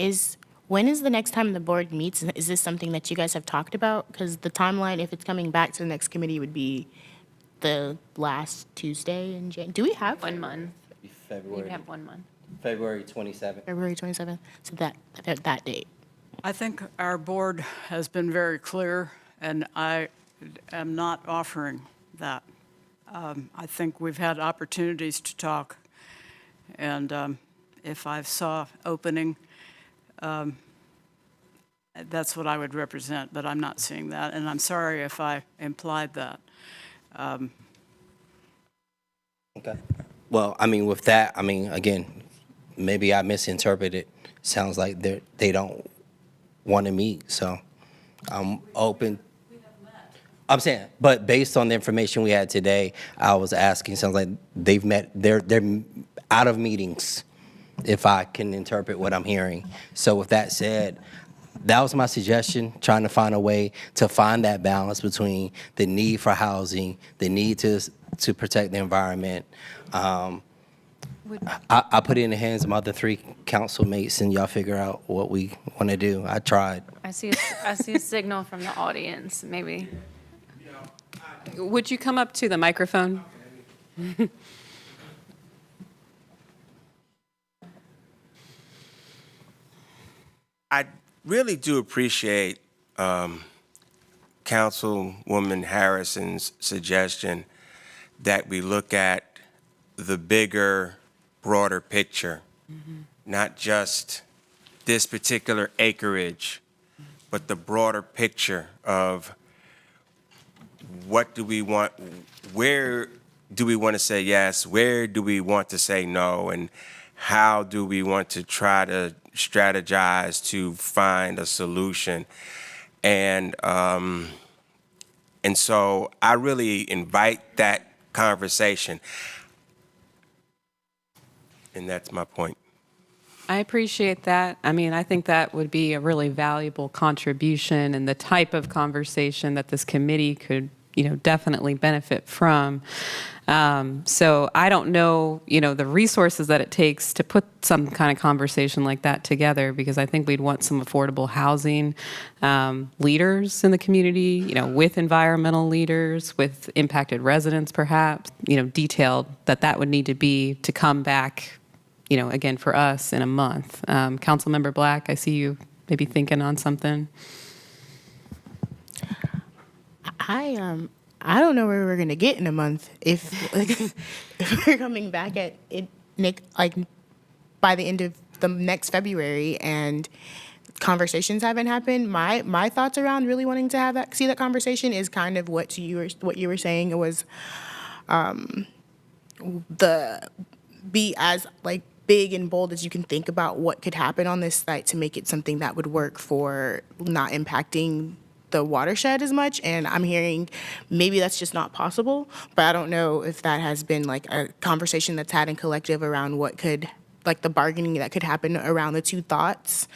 When is the next time the board meets? Is this something that you guys have talked about? Because the timeline, if it's coming back to the next committee, would be the last Tuesday in January. Do we have 1 month. February. You'd have 1 month. February 27th. February 27th? So that date. I think our board has been very clear, and I am not offering that. I think we've had opportunities to talk, and if I saw opening, that's what I would represent, but I'm not seeing that, and I'm sorry if I implied that. Okay. Well, I mean, with that, I mean, again, maybe I misinterpreted. Sounds like they don't want to meet, so I'm open. I'm saying, but based on the information we had today, I was asking, sounds like they've met, they're out of meetings, if I can interpret what I'm hearing. So with that said, that was my suggestion, trying to find a way to find that balance between the need for housing, the need to protect the environment. I put it in the hands of my other three council mates, and y'all figure out what we want to do. I tried. I see a signal from the audience, maybe. Would you come up to the microphone? I really do appreciate Councilwoman Harrison's suggestion that we look at the bigger, broader picture, not just this particular acreage, but the broader picture of what do we want, where do we want to say yes, where do we want to say no, and how do we want to try to strategize to find a solution. And so I really invite that conversation. And that's my point. I appreciate that. I mean, I think that would be a really valuable contribution and the type of conversation that this committee could, definitely benefit from. So I don't know, the resources that it takes to put some kind of conversation like that together, because I think we'd want some affordable housing leaders in the community, with environmental leaders, with impacted residents perhaps, detailed that would need to be to come back, again, for us in a month. Councilmember Black, I see you maybe thinking on something. I don't know where we're gonna get in a month if if we're coming back at it by the end of the next February and conversations haven't happened. My thoughts around really wanting to see that conversation is kind of what you were saying. It was be as big and bold as you can think about what could happen on this site to make it something that would work for not impacting the watershed as much. And I'm hearing maybe that's just not possible, but I don't know if that has been a conversation that's had in collective around what could the bargaining that could happen around the two thoughts.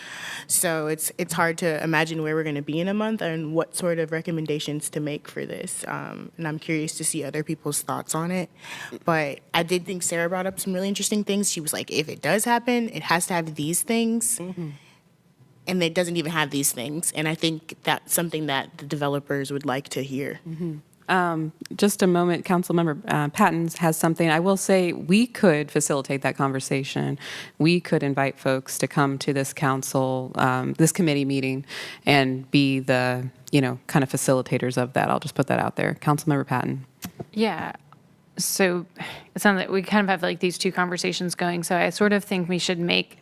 So it's hard to imagine where we're going to be in a month and what sort of recommendations to make for this. And I'm curious to see other people's thoughts on it. But I did think Sarah brought up some really interesting things. She was like, if it does happen, it has to have these things. Mm-hmm. And it doesn't even have these things. And I think that's something that the developers would like to hear. Mm-hmm. Just a moment, Councilmember Patton has something. I will say we could facilitate that conversation. We could invite folks to come to this this committee meeting and be the, kind of facilitators of that. I'll just put that out there. Councilmember Patton. Yeah. So it sounds like we kind of have these two conversations going. So I sort of think we should make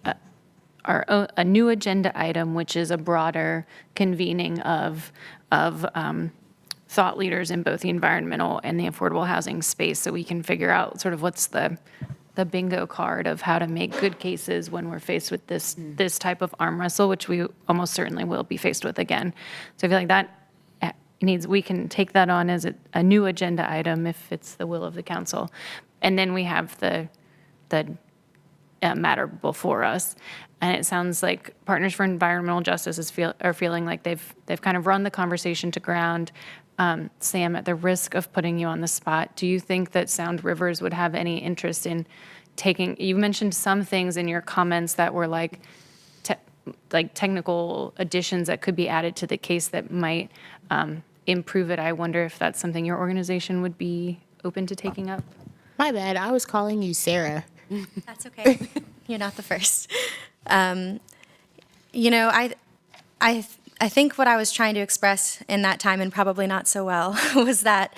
a new agenda item, which is a broader convening of thought leaders in both the environmental and the affordable housing space, so we can figure out sort of what's the bingo card of how to make good cases when we're faced with this type of arm wrestle, which we almost certainly will be faced with again. So I feel like that we can take that on as a new agenda item if it's the will of the council. And then we have the matter before us. And it sounds like Partners for Environmental Justice are feeling like they've kind of run the conversation to ground. Sam, at the risk of putting you on the spot, do you think that Sound Rivers would have any interest in you mentioned some things in your comments that were technical additions that could be added to the case that might improve it. I wonder if that's something your organization would be open to taking up. My bad, I was calling you Sarah. That's okay. You're not the first. I think what I was trying to express in that time, and probably not so well, was that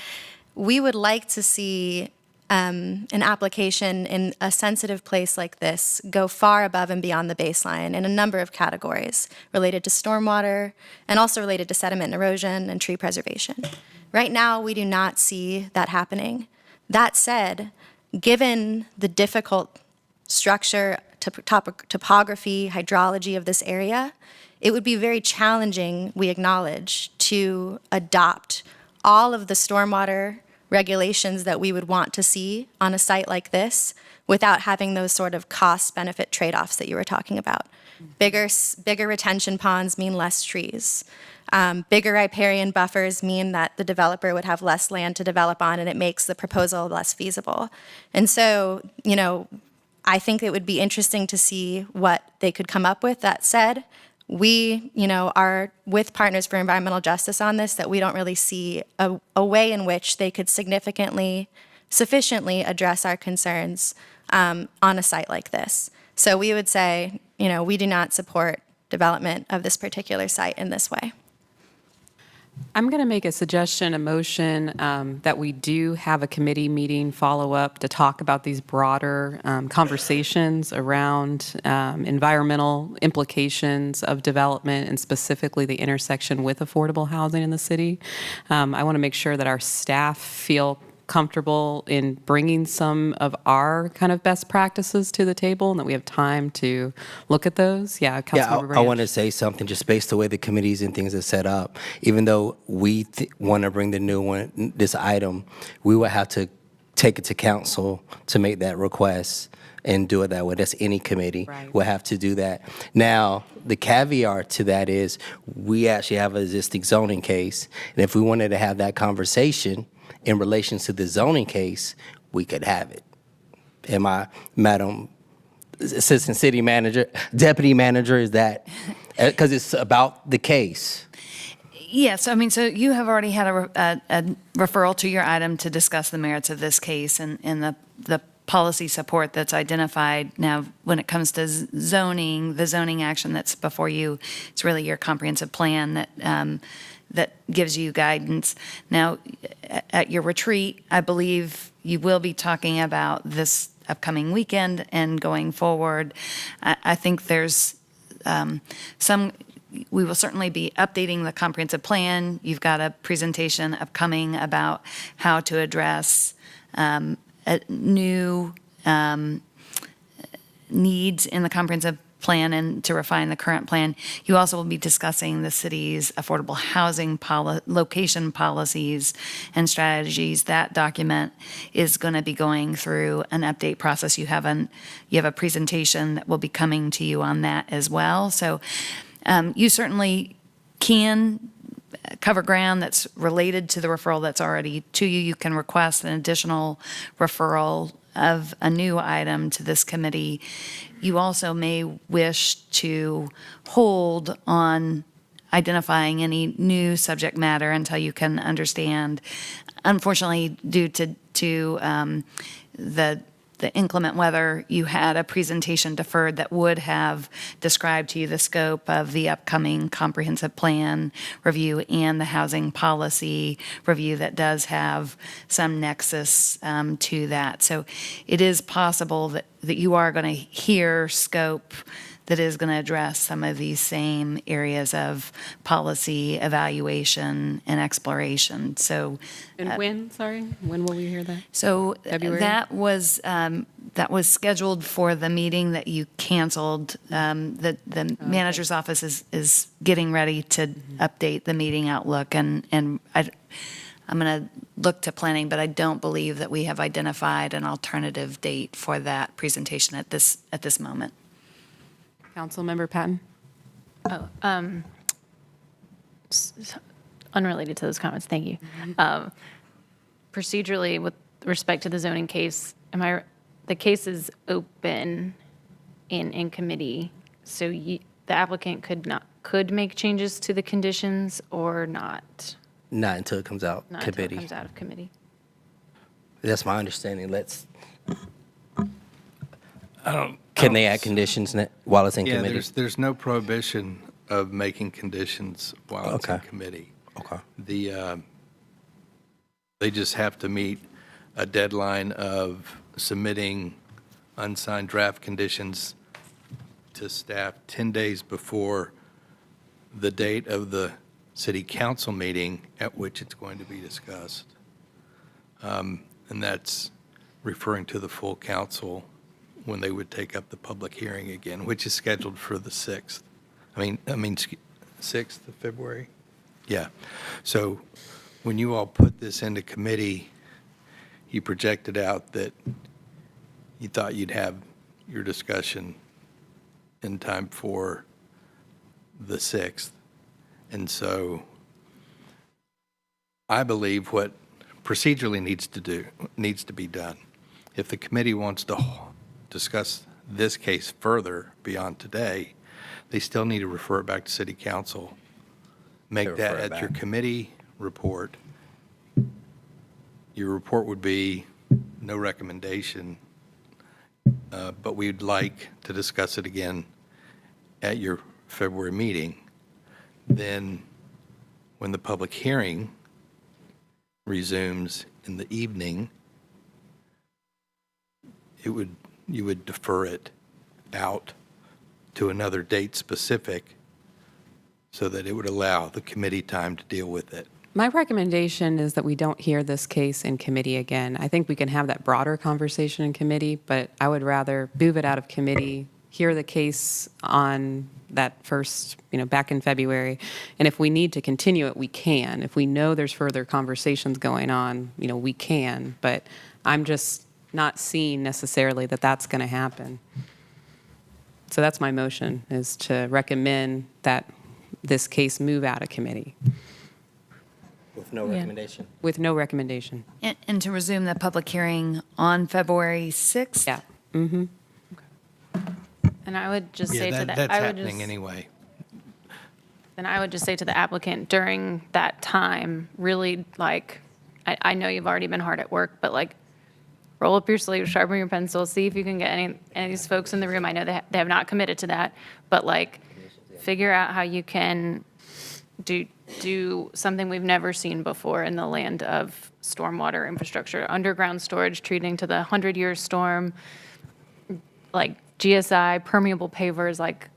we would like to see an application in a sensitive place like this go far above and beyond the baseline in a number of categories related to stormwater and also related to sediment and erosion and tree preservation. Right now, we do not see that happening. That said, given the difficult structure, topography, hydrology of this area, it would be very challenging, we acknowledge, to adopt all of the stormwater regulations that we would want to see on a site like this without having those sort of cost-benefit trade-offs that you were talking about. Bigger retention ponds mean less trees. Bigger riparian buffers mean that the developer would have less land to develop on, and it makes the proposal less feasible. And so, I think it would be interesting to see what they could come up with. That said, we, are with Partners for Environmental Justice on this, that we don't really see a way in which they could sufficiently address our concerns on a site like this. So we would say, we do not support development of this particular site in this way. I'm going to make a suggestion, a motion, that we do have a committee meeting follow-up to talk about these broader conversations around environmental implications of development and specifically the intersection with affordable housing in the city. I want to make sure that our staff feel comfortable in bringing some of our kind of best practices to the table and that we have time to look at those. Yeah, Councilmember I want to say something just based the way the committees and things are set up. Even though we want to bring this item, we will have to take it to council to make that request and do it that way. That's any committee Right. will have to do that. Now, the caveat to that is we actually have an existing zoning case, and if we wanted to have that conversation in relation to the zoning case, we could have it. Am I, Madam Assistant City Manager, Deputy Manager, is that, because it's about the case? Yes, I mean, so you have already had a referral to your item to discuss the merits of this case and the policy support that's identified. Now, when it comes to zoning, the zoning action that's before you, it's really your comprehensive plan that gives you guidance. Now, at your retreat, I believe you will be talking about this upcoming weekend and going forward. I think there's we will certainly be updating the comprehensive plan. You've got a presentation upcoming about how to address new needs in the comprehensive plan and to refine the current plan. You also will be discussing the city's affordable housing location policies and strategies. That document is going to be going through an update process. You have a presentation that will be coming to you on that as well. So you certainly can cover ground that's related to the referral that's already to you. You can request an additional referral of a new item to this committee. You also may wish to hold on identifying any new subject matter until you can understand. Unfortunately, due to the inclement weather, you had a presentation deferred that would have described to you the scope of the upcoming comprehensive plan review and the housing policy review that does have some nexus to that. So it is possible that you are going to hear scope that is going to address some of these same areas of policy evaluation and exploration. So And when will we hear that? so February? that was scheduled for the meeting that you canceled. The manager's office is getting ready to update the meeting outlook, and I'm going to look to planning, but I don't believe that we have identified an alternative date for that presentation at this moment. Councilmember Patton? Unrelated to those comments, thank you. Procedurally, with respect to the zoning case, the case is open in committee, so the applicant could make changes to the conditions or not? Not until it comes out Not until committee. it comes out of committee. That's my understanding. Can they add conditions while it's in Yeah, committee? there's no prohibition of making conditions while it's in Okay. committee. Okay. They just have to meet a deadline of submitting unsigned draft conditions to staff 10 days before the date of the city council meeting at which it's going to be discussed. And that's referring to the full council when they would take up the public hearing again, which is scheduled for the 6th. I mean, 6th of February? Yeah. So when you all put this into committee, you projected out that you thought you'd have your discussion in time for the 6th. And so I believe what procedurally needs to be done, if the committee wants to discuss this case further beyond today, they still need to refer it back to city council. Make Refer that it at your back. committee report. Your report would be no recommendation, but we'd like to discuss it again at your February meeting. Then, when the public hearing resumes in the evening, you would defer it out to another date specific so that it would allow the committee time to deal with it. My recommendation is that we don't hear this case in committee again. I think we can have that broader conversation in committee, but I would rather move it out of committee, hear the case on that first, back in February. And if we need to continue it, we can. If we know there's further conversations going on, we can. But I'm just not seen necessarily that that's going to happen. So that's my motion, is to recommend that this case move out of committee With no recommendation. with no recommendation. And to resume the public hearing on February 6th? Yeah. Mm-hmm. And I would just say Yeah, to that, that's I would happening just, anyway. then I would just say to the applicant during that time, really like, I know you've already been hard at work, but like, roll up your sleeves, sharpen your pencil, see if you can get any of these folks in the room. I know they have not committed to that, but like, figure out how you can do something we've never seen before in the land of stormwater infrastructure, underground storage, treating to the 100-year storm, like GSI, permeable pavers, like,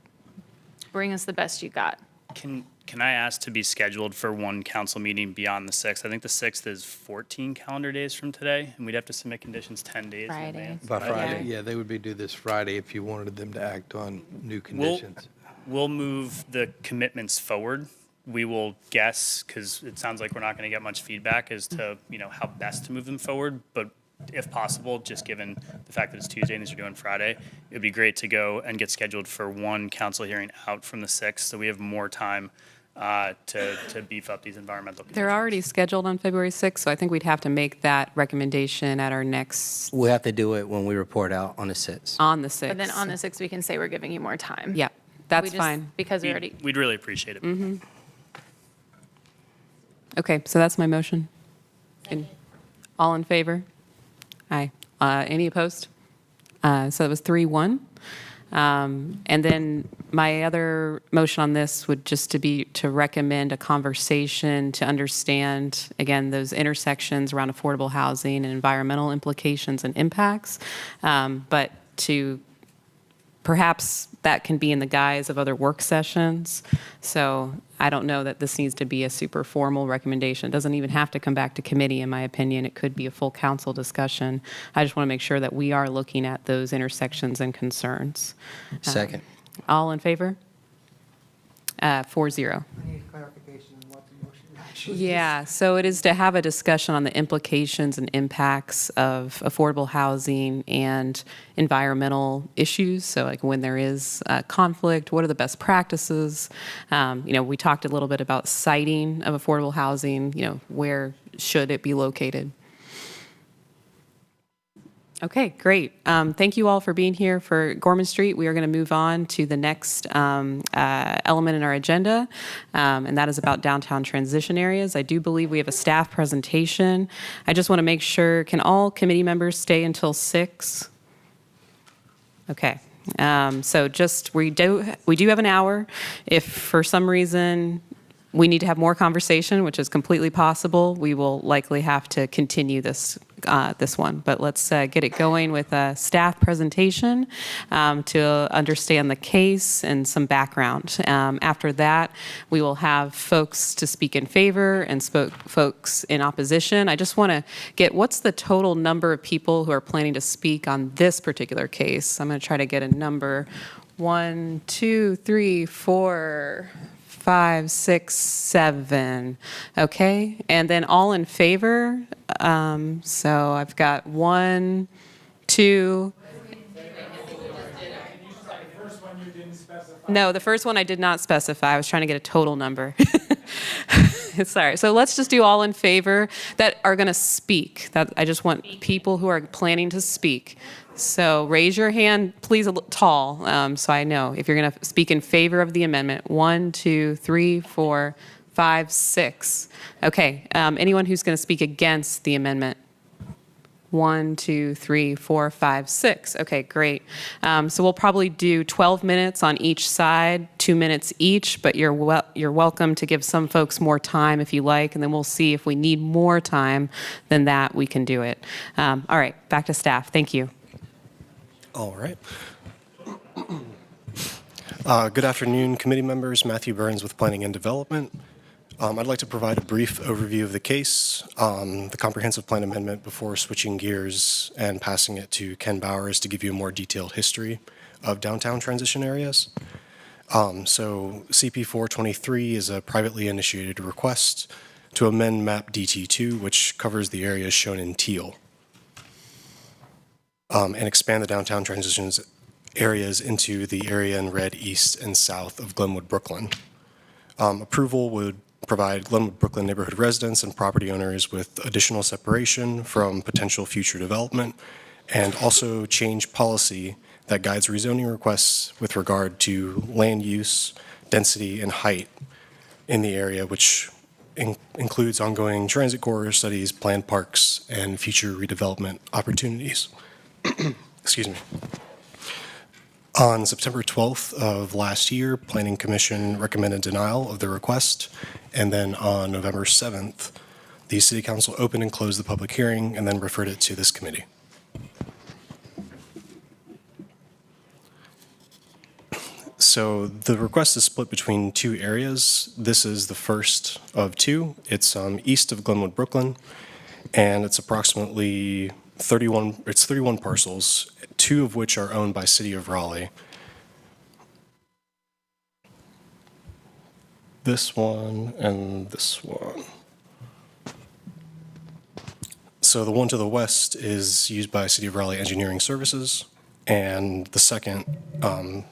bring us the best you got. Can I ask to be scheduled for one council meeting beyond the 6th? I think the 6th is 14 calendar days from today, and we'd have to submit conditions 10 days in Friday. advance. By Friday, yeah, they would be due this Friday if you wanted them to act on new conditions. We'll move the commitments forward. We will guess, because it sounds like we're not going to get much feedback as to, how best to move them forward. But if possible, just given the fact that it's Tuesday and these are due on Friday, it would be great to go and get scheduled for one council hearing out from the 6th, so we have more time to beef up these environmental conditions. They're already scheduled on February 6th, so I think we'd have to make that recommendation at our next, We'll have to do it when we report out on the 6th. on the 6th. But then on the 6th, we can say we're giving you more time. Yeah, We that's just- fine. Because we already, We'd really appreciate it. Okay, so that's my motion. And all in favor? Aye. Any opposed? So it was 3-1. And then my other motion on this would just to recommend a conversation to understand, again, those intersections around affordable housing and environmental implications and impacts, but to perhaps that can be in the guise of other work sessions. So I don't know that this needs to be a super formal recommendation. It doesn't even have to come back to committee, in my opinion. It could be a full council discussion. I just want to make sure that we are looking at those intersections and concerns. Second. All in favor? 4-0. I need clarification on what the motion actually is. Yeah, so it is to have a discussion on the implications and impacts of affordable housing and environmental issues. So like when there is conflict, what are the best practices? We talked a little bit about siting of affordable housing, where should it be located? Okay, great. Thank you all for being here for Gorman Street. We are going to move on to the next element in our agenda, and that is about downtown transition areas. I do believe we have a staff presentation. I just want to make sure, can all committee members stay until 6? Okay. So just, we do have an hour. If for some reason we need to have more conversation, which is completely possible, we will likely have to continue this one. But let's get it going with a staff presentation to understand the case and some background. After that, we will have folks to speak in favor and folks in opposition. I just want to get, what's the total number of people who are planning to speak on this particular case? I'm going to try to get a number. 1, 2, 3, 4, 5, 6, 7. Okay, and then all in favor. So I've got 1, 2. No, the first one I did not specify. I was trying to get a total number. Sorry. So let's just do all in favor that are going to speak. That I just want people who are planning to speak. So raise your hand, please, tall, so I know if you're going to speak in favor of the amendment. 1, 2, 3, 4, 5, 6. Okay. Anyone who's going to speak against the amendment? 1, 2, 3, 4, 5, 6. Okay, great. So we'll probably do 12 minutes on each side, 2 minutes each, but you're welcome to give some folks more time if you like, and then we'll see if we need more time than that, we can do it. All right, back to staff. Thank you. All right. Good afternoon, committee members. Matthew Burns with Planning and Development. I'd like to provide a brief overview of the case, the comprehensive plan amendment, before switching gears and passing it to Ken Bowers to give you a more detailed history of downtown transition areas. So CP 423 is a privately initiated request to amend map DT2, which covers the areas shown in teal. and expand the downtown transitions areas into the area in red east and south of Glenwood, Brooklyn. Approval would provide Glenwood, Brooklyn neighborhood residents and property owners with additional separation from potential future development, and also change policy that guides rezoning requests with regard to land use, density, and height in the area, which includes ongoing transit corridor studies, planned parks, and future redevelopment opportunities. Excuse me. On September 12th of last year, Planning Commission recommended denial of the request, and then on November 7th, the City Council opened and closed the public hearing and then referred it to this committee. So the request is split between two areas. This is the first of two. It's east of Glenwood, Brooklyn, and it's approximately 31 parcels, two of which are owned by City of Raleigh. This one and this one. So the one to the west is used by City of Raleigh Engineering Services, and the second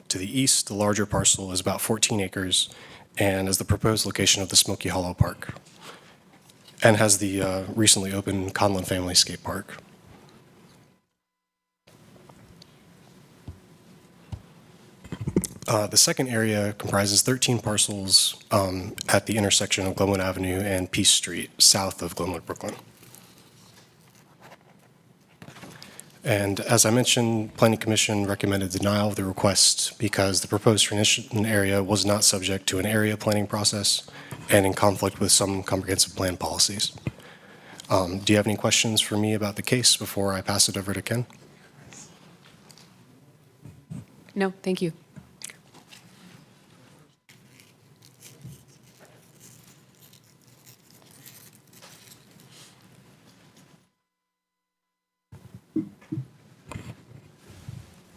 to the east, the larger parcel, is about 14 acres and is the proposed location of the Smoky Hollow Park and has the recently opened Conlon Family Skate Park. The second area comprises 13 parcels at the intersection of Glenwood Avenue and Peace Street, south of Glenwood, Brooklyn. And as I mentioned, Planning Commission recommended denial of the request because the proposed transition area was not subject to an area planning process and in conflict with some comprehensive plan policies. Do you have any questions for me about the case before I pass it over to Ken? No, thank you.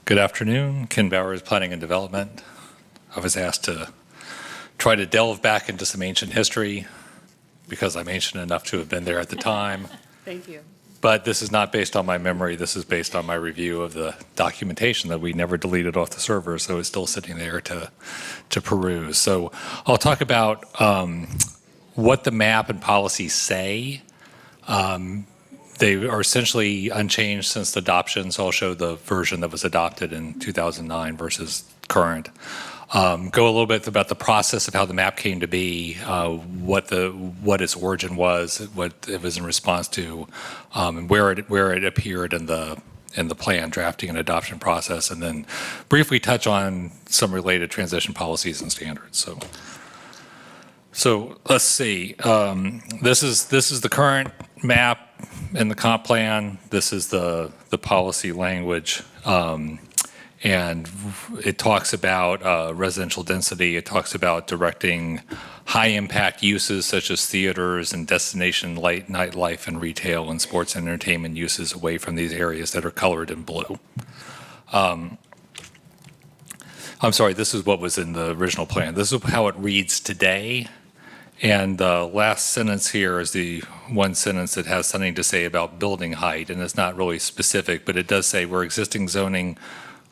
Good afternoon. Ken Bowers, Planning and Development. I was asked to try to delve back into some ancient history because I'm ancient enough to have been there at the time. Thank you. But this is not based on my memory. This is based on my review of the documentation that we never deleted off the server, so it's still sitting there to peruse. So I'll talk about what the map and policies say. They are essentially unchanged since the adoption, so I'll show the version that was adopted in 2009 versus current. Go a little bit about the process of how the map came to be, what its origin was, what it was in response to, and where it appeared in the plan drafting and adoption process, and then briefly touch on some related transition policies and standards. So let's see. This is the current map in the comp plan. This is the policy language. And it talks about residential density. It talks about directing high-impact uses such as theaters and destination nightlife and retail and sports and entertainment uses away from these areas that are colored in blue. I'm sorry, this is what was in the original plan. This is how it reads today. And the last sentence here is the one sentence that has something to say about building height, and it's not really specific, but it does say where existing zoning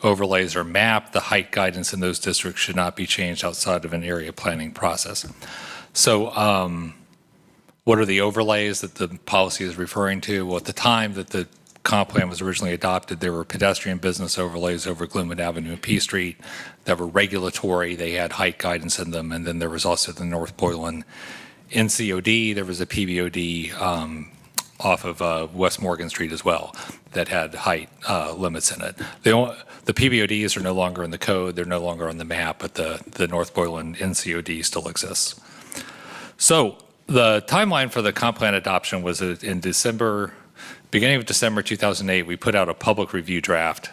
overlays are mapped, the height guidance in those districts should not be changed outside of an area planning process. So what are the overlays that the policy is referring to? Well, at the time that the comp plan was originally adopted, there were pedestrian business overlays over Glenwood Avenue and P Street that were regulatory. They had height guidance in them. And then there was also the North Boylan NCOD. There was a PBOD off of West Morgan Street as well that had height limits in it. The PBODs are no longer in the code. They're no longer on the map, but the North Boylan NCOD still exists. So the timeline for the comp plan adoption was in beginning of December 2008, we put out a public review draft,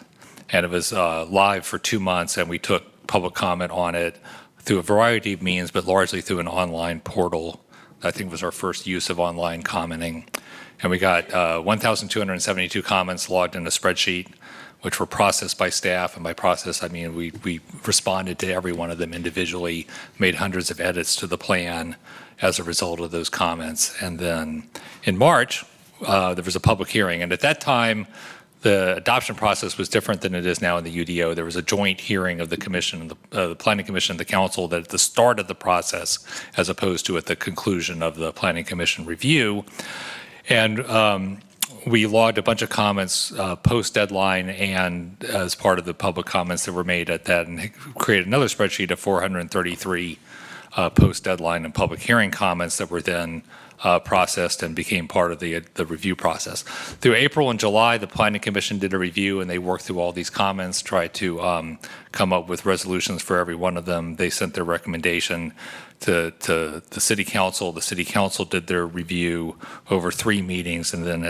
and it was live for 2 months, and we took public comment on it through a variety of means, but largely through an online portal. I think was our first use of online commenting. And we got 1,272 comments logged in a spreadsheet, which were processed by staff. And by process, I mean we responded to every one of them individually, made hundreds of edits to the plan as a result of those comments. And then in March, there was a public hearing. And at that time, the adoption process was different than it is now in the UDO. There was a joint hearing of the commission, the Planning Commission and the council that at the start of the process, as opposed to at the conclusion of the Planning Commission review. And we logged a bunch of comments post-deadline and as part of the public comments that were made at that, and created another spreadsheet of 433 post-deadline and public hearing comments that were then processed and became part of the review process. Through April and July, the Planning Commission did a review and they worked through all these comments, tried to come up with resolutions for every one of them. They sent their recommendation to the City Council. The City Council did their review over 3 meetings, and then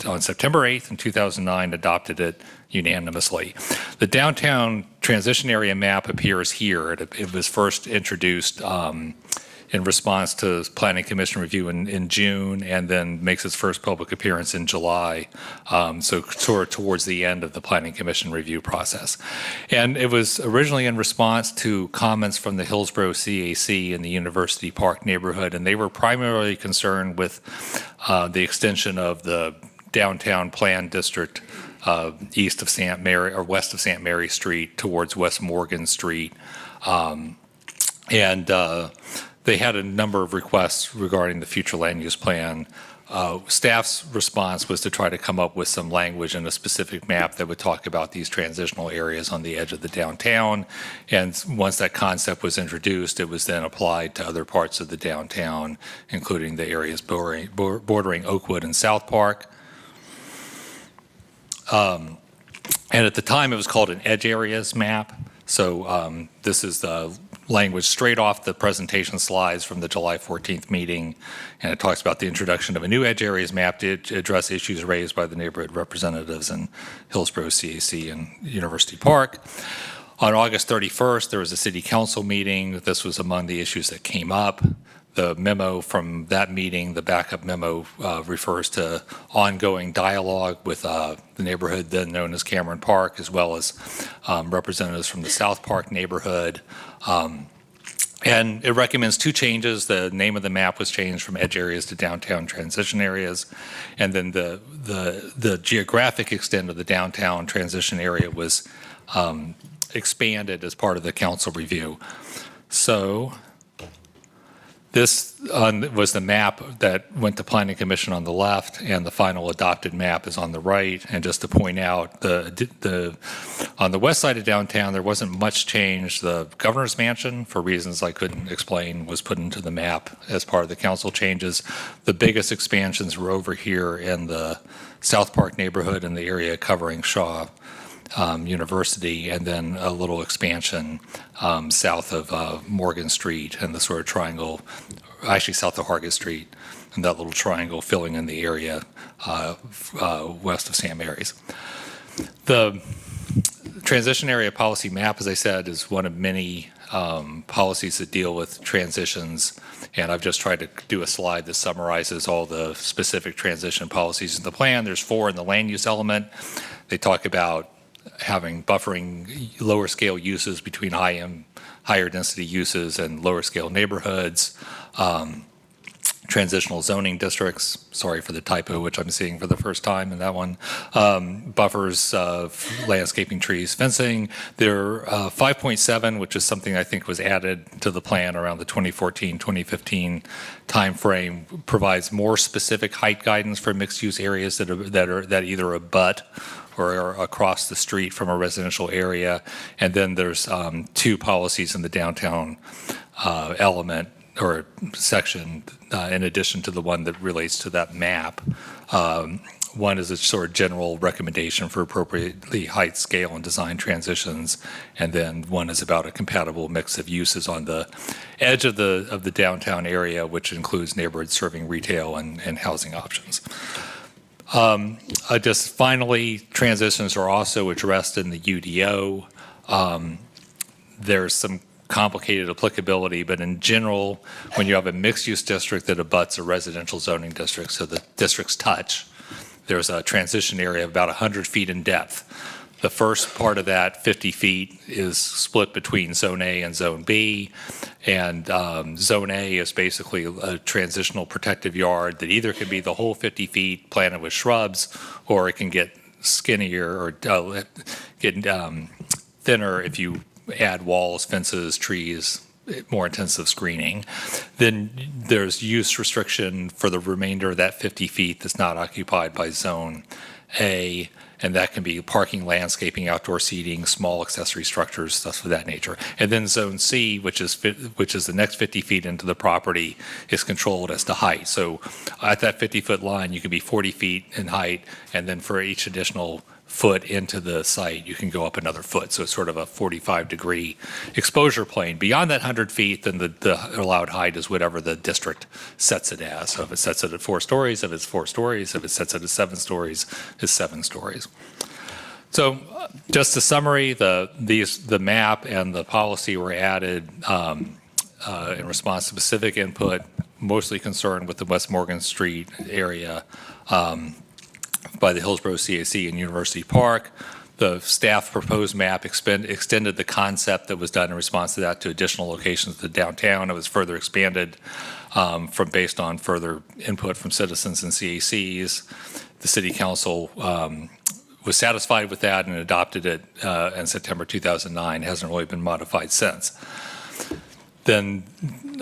on September 8th in 2009 adopted it unanimously. The downtown transition area map appears here. It was first introduced in response to Planning Commission review in June, and then makes its first public appearance in July, so towards the end of the Planning Commission review process. And it was originally in response to comments from the Hillsborough CAC in the University Park neighborhood, and they were primarily concerned with the extension of the downtown planned district east of St. Mary, or west of St. Mary Street towards West Morgan Street. They had a number of requests regarding the future land use plan. Staff's response was to try to come up with some language in a specific map that would talk about these transitional areas on the edge of the downtown. And once that concept was introduced, it was then applied to other parts of the downtown, including the areas bordering Oakwood and South Park. And at the time, it was called an edge areas map. So this is the language straight off the presentation slides from the July 14th meeting, and it talks about the introduction of a new edge areas map to address issues raised by the neighborhood representatives in Hillsborough CAC and University Park. On August 31st, there was a city council meeting. This was among the issues that came up. The memo from that meeting, the backup memo, refers to ongoing dialogue with the neighborhood then known as Cameron Park, as well as representatives from the South Park neighborhood. And it recommends 2 changes. The name of the map was changed from edge areas to downtown transition areas. And then the geographic extent of the downtown transition area was expanded as part of the council review. So this was the map that went to Planning Commission on the left, and the final adopted map is on the right. And just to point out, on the west side of downtown, there wasn't much change. The governor's mansion, for reasons I couldn't explain, was put into the map as part of the council changes. The biggest expansions were over here in the South Park neighborhood in the area covering Shaw University, and then a little expansion south of Morgan Street and the sort of triangle, actually south of Hargett Street, and that little triangle filling in the area west of St. Mary's. The transition area policy map, as I said, is one of many policies that deal with transitions, and I've just tried to do a slide that summarizes all the specific transition policies in the plan. There's 4 in the land use element. They talk about having buffering lower scale uses between higher density uses and lower scale neighborhoods, transitional zoning districts, sorry for the typo, which I'm seeing for the first time in that one, buffers, landscaping, trees, fencing. There 5.7, which is something I think was added to the plan around the 2014-2015 timeframe, provides more specific height guidance for mixed use areas that either abut or are across the street from a residential area. And then there's 2 policies in the downtown element or section in addition to the one that relates to that map. One is a sort of general recommendation for appropriately height, scale, and design transitions, and then one is about a compatible mix of uses on the edge of the downtown area, which includes neighborhoods serving retail and housing options. Just finally, transitions are also addressed in the UDO. There's some complicated applicability, but in general, when you have a mixed-use district that abuts a residential zoning district, so the districts touch, there's a transition area of about 100 feet in depth. The first part of that, 50 feet, is split between Zone A and Zone B, and Zone A is basically a transitional protective yard that either can be the whole 50 feet planted with shrubs, or it can get skinnier or get thinner if you add walls, fences, trees, more intensive screening. Then there's use restriction for the remainder of that 50 feet that's not occupied by Zone A, and that can be parking, landscaping, outdoor seating, small accessory structures, stuff of that nature. And then Zone C, which is the next 50 feet into the property, is controlled as to height. So at that 50-foot line, you can be 40 feet in height, and then for each additional foot into the site, you can go up another foot. So it's sort of a 45-degree exposure plane. Beyond that 100 feet, then the allowed height is whatever the district sets it as. So if it sets it at 4 stories, if it's 4 stories, if it sets it at 7 stories, it's 7 stories. So just a summary, the map and the policy were added in response to specific input, mostly concerned with the West Morgan Street area, by the Hillsborough CAC and University Park. The staff proposed map extended the concept that was done in response to that to additional locations to downtown. It was further expanded based on further input from citizens and CACs. The City Council was satisfied with that and adopted it in September 2009. It hasn't really been modified since. Then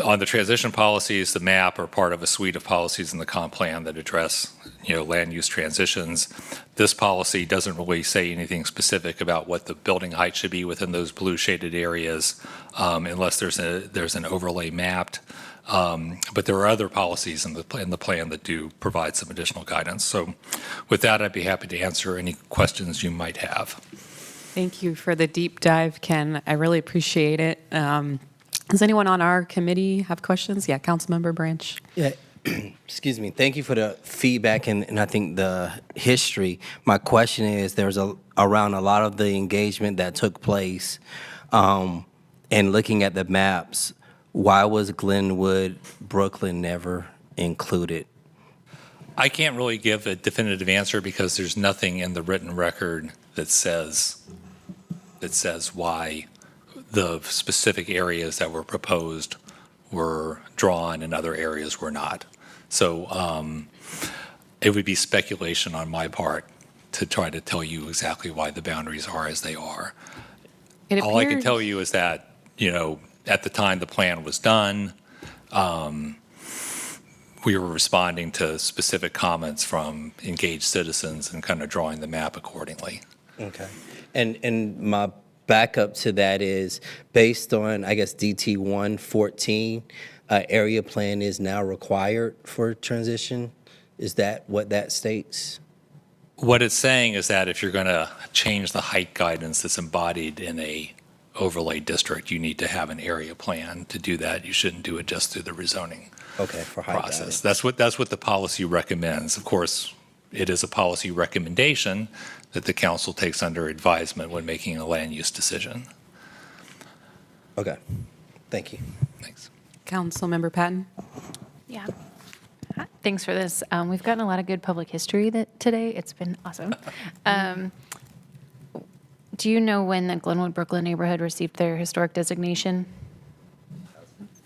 on the transition policies, the map are part of a suite of policies in the comp plan that address, land use transitions. This policy doesn't really say anything specific about what the building height should be within those blue shaded areas, unless there's an overlay mapped. But there are other policies in the plan that do provide some additional guidance. So with that, I'd be happy to answer any questions you might have. Thank you for the deep dive, Ken. I really appreciate it. Does anyone on our committee have questions? Yeah, Councilmember Branch. Yeah, excuse me. Thank you for the feedback and I think the history. My question is, there's around a lot of the engagement that took place, and looking at the maps, why was Glenwood, Brooklyn never included? I can't really give a definitive answer because there's nothing in the written record that says why the specific areas that were proposed were drawn and other areas were not. So it would be speculation on my part to try to tell you exactly why the boundaries are as they are. All I can tell you is that, at the time the plan was done, we were responding to specific comments from engaged citizens and kind of drawing the map accordingly. Okay. And my backup to that is based on, I guess, DT 114, area plan is now required for transition. Is that what that states? What it's saying is that if you're going to change the height guidance that's embodied in a overlay district, you need to have an area plan to do that. You shouldn't do it just through the rezoning process. That's what the policy recommends. Of course, it is a policy recommendation that the council takes under advisement when making a land use decision. Okay. Thank you. Thanks. Councilmember Patton. Yeah. Thanks for this. We've gotten a lot of good public history today. It's been awesome. Do you know when the Glenwood Brooklyn neighborhood received their historic designation?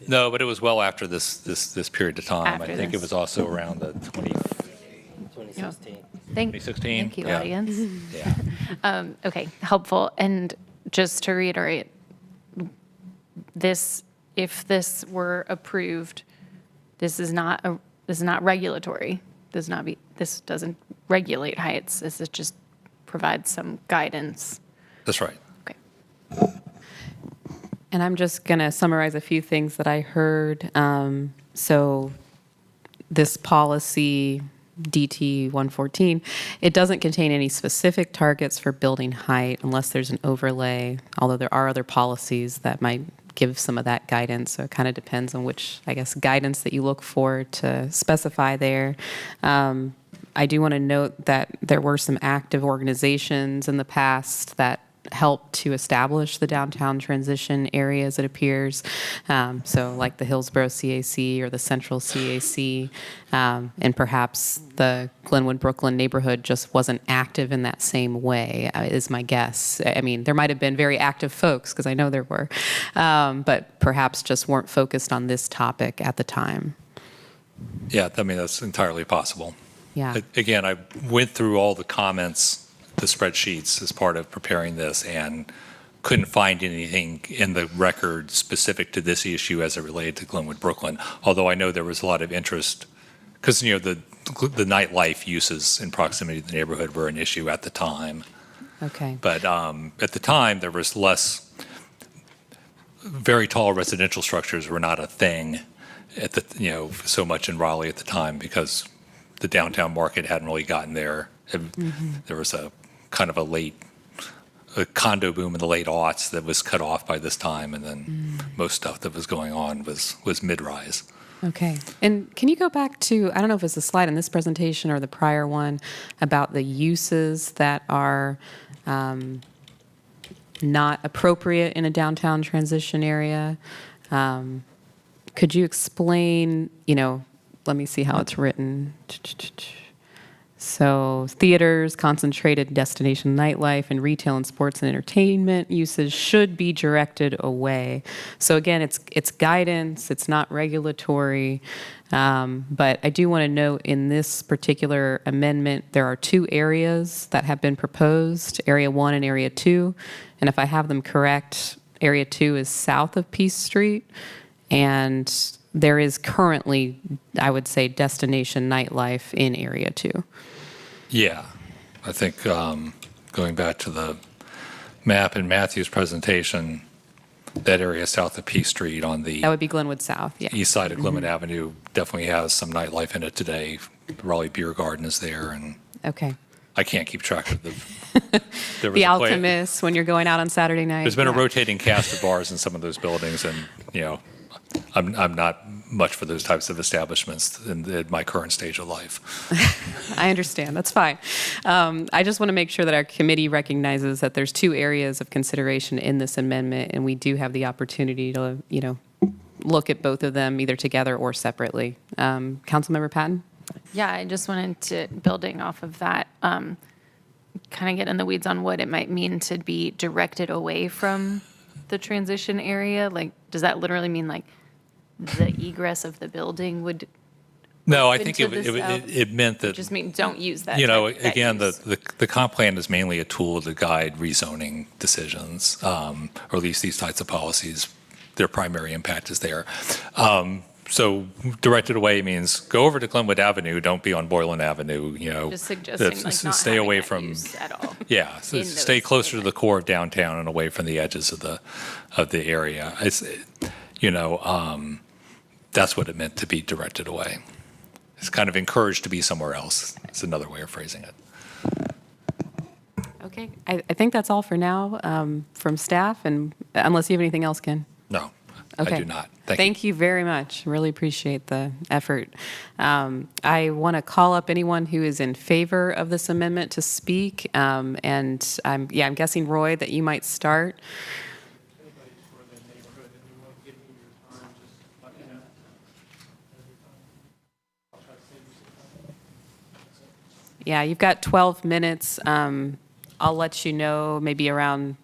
No, but it was well after this period of time. I think it was also around the 2016. Thank 2016? you, Yeah. audience. Yeah. Okay, helpful. And just to reiterate, if this were approved, this is not regulatory. This doesn't regulate heights. This is just provides some guidance. That's right. Okay. And I'm just going to summarize a few things that I heard. So this policy, DT 114, it doesn't contain any specific targets for building height unless there's an overlay, although there are other policies that might give some of that guidance. So it kind of depends on which, I guess, guidance that you look for to specify there. I do want to note that there were some active organizations in the past that helped to establish the downtown transition areas, it appears. So like the Hillsborough CAC or the Central CAC, and perhaps the Glenwood Brooklyn neighborhood just wasn't active in that same way, is my guess. I mean, there might have been very active folks, because I know there were, but perhaps just weren't focused on this topic at the time. Yeah, I mean, that's entirely possible. Yeah. Again, I went through all the comments the spreadsheets as part of preparing this and couldn't find anything in the record specific to this issue as it related to Glenwood, Brooklyn. Although I know there was a lot of interest because, the nightlife uses in proximity to the neighborhood were an issue at the time. Okay. But at the time, there was less, very tall residential structures were not a thing at the, so much in Raleigh at the time because the downtown market hadn't really gotten there. There was a kind of a condo boom in the late aughts that was cut off by this time, and then most stuff that was going on was mid-rise. Okay. And can you go back to, I don't know if it's a slide in this presentation or the prior one, about the uses that are not appropriate in a downtown transition area? Could you explain, let me see how it's written. So theaters, concentrated destination nightlife, and retail and sports and entertainment uses should be directed away. So again, it's guidance, it's not regulatory, but I do want to note in this particular amendment, there are two areas that have been proposed, Area 1 and Area 2. And if I have them correct, Area 2 is south of Peace Street, and there is currently, I would say, destination nightlife in Area 2. Yeah, I think going back to the map in Matthew's presentation, that area south of Peace Street on the That would be Glenwood South, yeah. east side of Glenwood Avenue definitely has some nightlife in it today. The Raleigh Beer Garden is there, and Okay. I can't keep track of the. There was The a play- Alchemist when you're going out on Saturday night. There's been a yeah. rotating cast of bars in some of those buildings, and I'm not much for those types of establishments in my current stage of life. I understand. That's fine. I just want to make sure that our committee recognizes that there's two areas of consideration in this amendment, and we do have the opportunity to, look at both of them either together or separately. Councilmember Patton? Yeah, I just wanted to, building off of that, kind of get in the weeds on what it might mean to be directed away from the transition area. Like, does that literally mean like the egress of the building would? No, I open think to it meant that. Just mean don't use that. that Again, use. the comp plan is mainly a tool to guide rezoning decisions, or at least these types of policies. Their primary impact is there. So directed away means go over to Glenwood Avenue. Don't be on Boylan Avenue. Just suggesting like not stay having away that from. use at all. Yeah, so in stay those closer to the core of downtown and away from the edges of the area. That's what it meant to be directed away. It's kind of encouraged to be somewhere else. It's another way of phrasing it. Okay. I think that's all for now from staff, and unless you have anything else, Ken. No, Okay. I do not. Thank you very much. Really appreciate the effort. I want to call up anyone who is in favor of this amendment to speak. And I'm guessing, Roy, that you might start. Yeah, you've got 12 minutes. I'll let you know maybe around,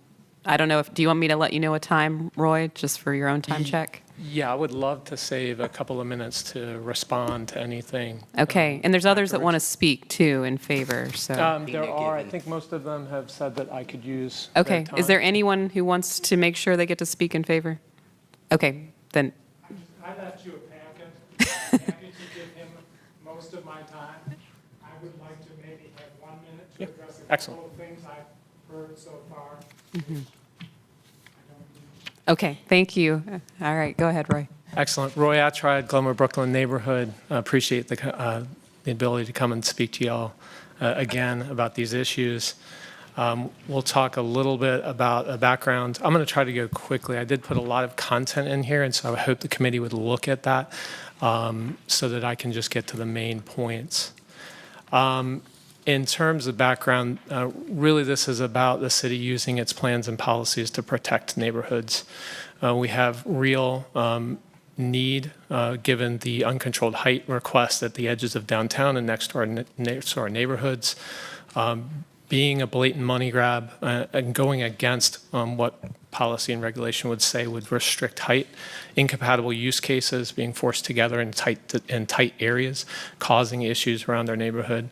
I don't know do you want me to let you know a time, Roy, just for your own time check? Yeah, I would love to save a couple of minutes to respond to anything. Okay, and there's others that want to speak too in favor, so. There are, I think most of them have said that I could use. Okay, their is there time. anyone who wants to make sure they get to speak in favor? Okay, then, I left you a packet. I'm happy to give him most of my time. I would like to maybe have 1 minute to address a couple of things I've heard so far. okay, thank you. All right, go ahead, Roy. Excellent. Roy Attride, Glenwood, Brooklyn neighborhood. Appreciate the ability to come and speak to y'all again about these issues. We'll talk a little bit about a background. I'm going to try to go quickly. I did put a lot of content in here, and so I hope the committee would look at that so that I can just get to the main points. In terms of background, really this is about the city using its plans and policies to protect neighborhoods. We have real need, given the uncontrolled height request at the edges of downtown and next to our neighborhoods, being a blatant money grab and going against what policy and regulation would say would restrict height, incompatible use cases being forced together in tight areas, causing issues around our neighborhood.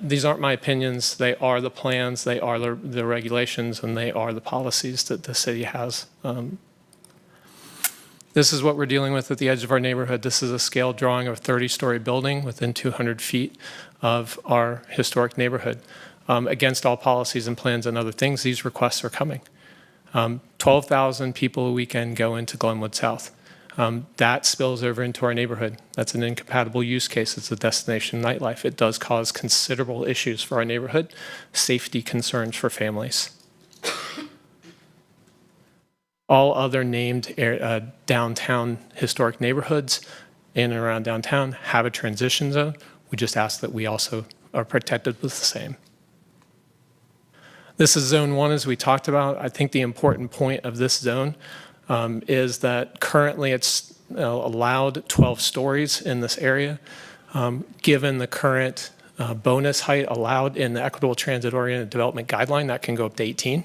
These aren't my opinions. They are the plans, they are the regulations, and they are the policies that the city has. This is what we're dealing with at the edge of our neighborhood. This is a scale drawing of a 30-story building within 200 feet of our historic neighborhood. Against all policies and plans and other things, these requests are coming. 12,000 people a weekend go into Glenwood South. That spills over into our neighborhood. That's an incompatible use case. It's a destination nightlife. It does cause considerable issues for our neighborhood, safety concerns for families. All other named downtown historic neighborhoods in and around downtown have a transition zone. We just ask that we also are protected with the same. This is zone 1, as we talked about. I think the important point of this zone is that currently it's allowed 12 stories in this area. Given the current bonus height allowed in the equitable transit-oriented development guideline, that can go up to 18.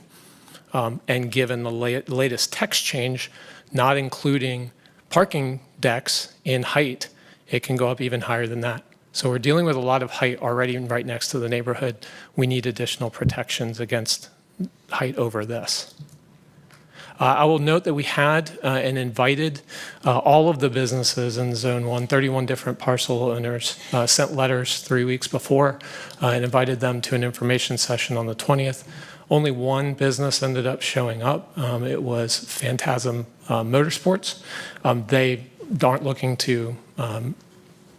And given the latest text change, not including parking decks in height, it can go up even higher than that. So we're dealing with a lot of height already right next to the neighborhood. We need additional protections against height over this. I will note that we had and invited all of the businesses in Zone 1, 31 different parcel owners, sent letters 3 weeks before and invited them to an information session on the 20th. Only one business ended up showing up. It was Phantasm Motorsports. They aren't looking to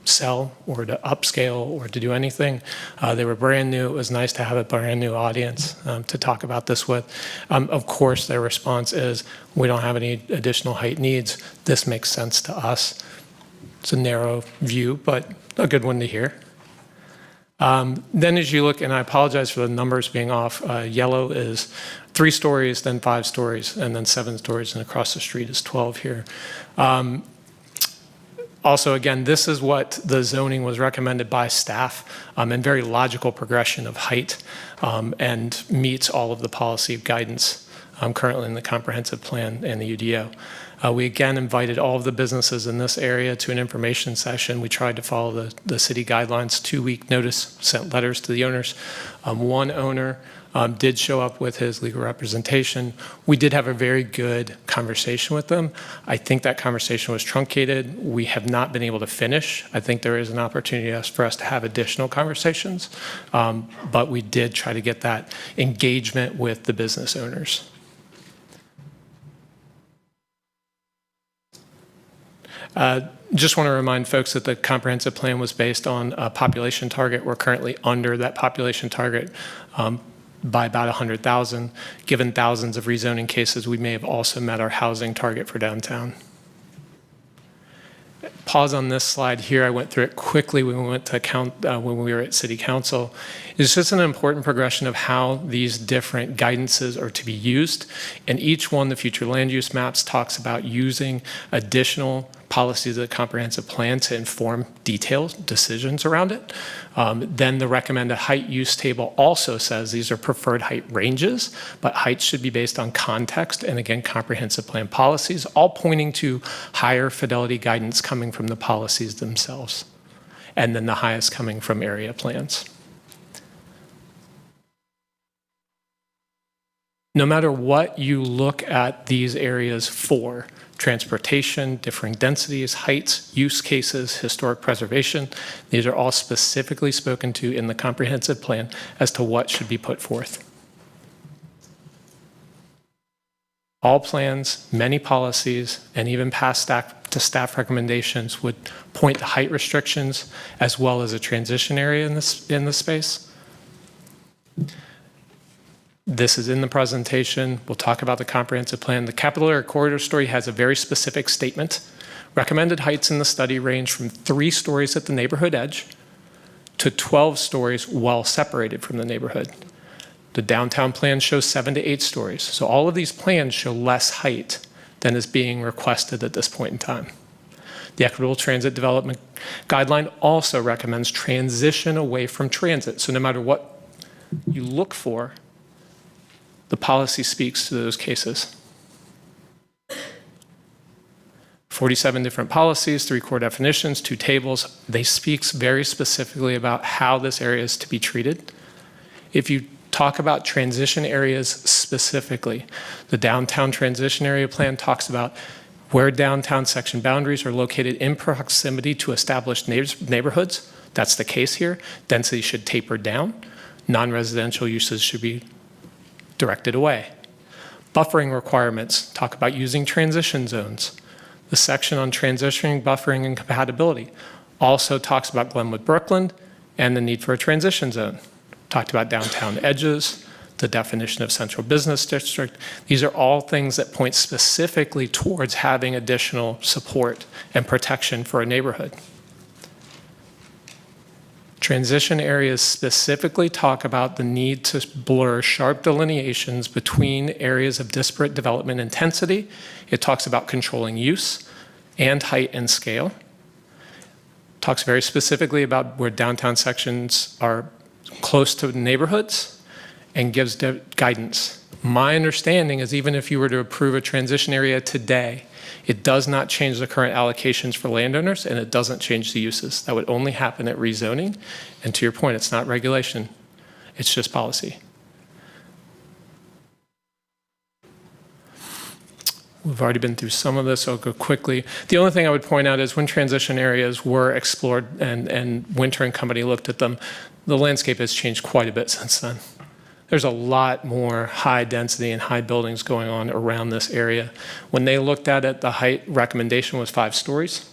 sell or to upscale or to do anything. They were brand new. It was nice to have a brand new audience to talk about this with. Of course, their response is, we don't have any additional height needs. This makes sense to us. It's a narrow view, but a good one to hear. Then as you look, and I apologize for the numbers being off, yellow is 3 stories, then 5 stories, and then 7 stories, and across the street is 12 here. Also, again, this is what the zoning was recommended by staff, and very logical progression of height, and meets all of the policy guidance currently in the comprehensive plan and the UDO. We again invited all of the businesses in this area to an information session. We tried to follow the city guidelines, 2-week notice, sent letters to the owners. One owner did show up with his legal representation. We did have a very good conversation with them. I think that conversation was truncated. We have not been able to finish. I think there is an opportunity for us to have additional conversations, but we did try to get that engagement with the business owners. Just want to remind folks that the comprehensive plan was based on a population target. We're currently under that population target by about 100,000. Given thousands of rezoning cases, we may have also met our housing target for downtown. Pause on this slide here. I went through it quickly when we went to when we were at City Council. It's just an important progression of how these different guidances are to be used. And each one, the future land use maps, talks about using additional policies of the comprehensive plan to inform detailed decisions around it. Then the recommended height use table also says these are preferred height ranges, but heights should be based on context and, again, comprehensive plan policies, all pointing to higher fidelity guidance coming from the policies themselves, and then the highest coming from area plans. No matter what you look at these areas for, transportation, differing densities, heights, use cases, historic preservation, these are all specifically spoken to in the comprehensive plan as to what should be put forth. All plans, many policies, and even past staff recommendations would point to height restrictions as well as a transition area in this space. This is in the presentation. We'll talk about the comprehensive plan. The capital area corridor story has a very specific statement. Recommended heights in the study range from 3 stories at the neighborhood edge to 12 stories well separated from the neighborhood. The downtown plan shows 7 to 8 stories. So all of these plans show less height than is being requested at this point in time. The Equitable Transit Development Guideline also recommends transition away from transit. So no matter what you look for, the policy speaks to those cases. 47 different policies, 3 core definitions, 2 tables. They speak very specifically about how this area is to be treated. If you talk about transition areas specifically, the downtown transition area plan talks about where downtown section boundaries are located in proximity to established neighborhoods. That's the case here. Density should taper down. Non-residential uses should be directed away. Buffering requirements talk about using transition zones. The section on transitioning, buffering, and compatibility also talks about Glenwood Brookland and the need for a transition zone. Talked about downtown edges, the definition of central business district. These are all things that point specifically towards having additional support and protection for a neighborhood. Transition areas specifically talk about the need to blur sharp delineations between areas of disparate development intensity. It talks about controlling use and height and scale. It talks very specifically about where downtown sections are close to neighborhoods and gives guidance. My understanding is even if you were to approve a transition area today, it does not change the current allocations for landowners, and it doesn't change the uses. That would only happen at rezoning. And to your point, it's not regulation. It's just policy. We've already been through some of this, so I'll go quickly. The only thing I would point out is when transition areas were explored and Winter and company looked at them, the landscape has changed quite a bit since then. There's a lot more high density and high buildings going on around this area. When they looked at it, the height recommendation was 5 stories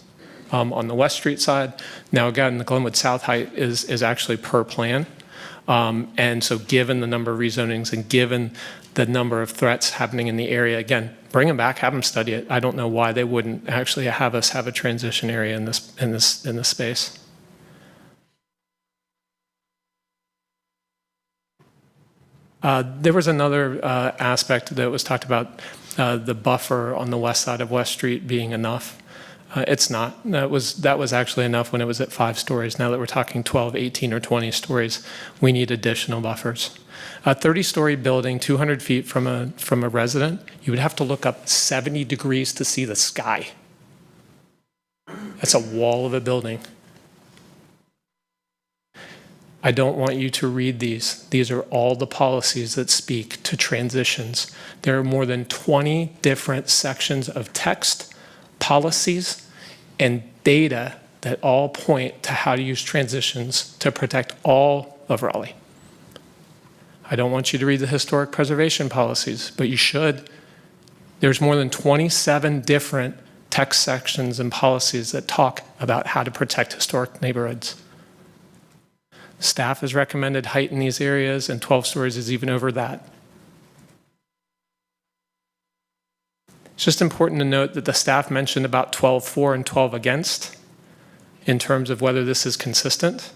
on the West Street side. Now again, the Glenwood South height is actually per plan. And so given the number of rezonings and given the number of threats happening in the area, again, bring them back, have them study it. I don't know why they wouldn't actually have us have a transition area in this space. There was another aspect that was talked about, the buffer on the west side of West Street being enough. It's not. That was actually enough when it was at 5 stories. Now that we're talking 12, 18, or 20 stories, we need additional buffers. A 30-story building, 200 feet from a resident, you would have to look up 70 degrees to see the sky. That's a wall of a building. I don't want you to read these. These are all the policies that speak to transitions. There are more than 20 different sections of text, policies, and data that all point to how to use transitions to protect all of Raleigh. I don't want you to read the historic preservation policies, but you should. There's more than 27 different text sections and policies that talk about how to protect historic neighborhoods. Staff has recommended height in these areas, and 12 stories is even over that. It's just important to note that the staff mentioned about 12-4 and 12 against in terms of whether this is consistent.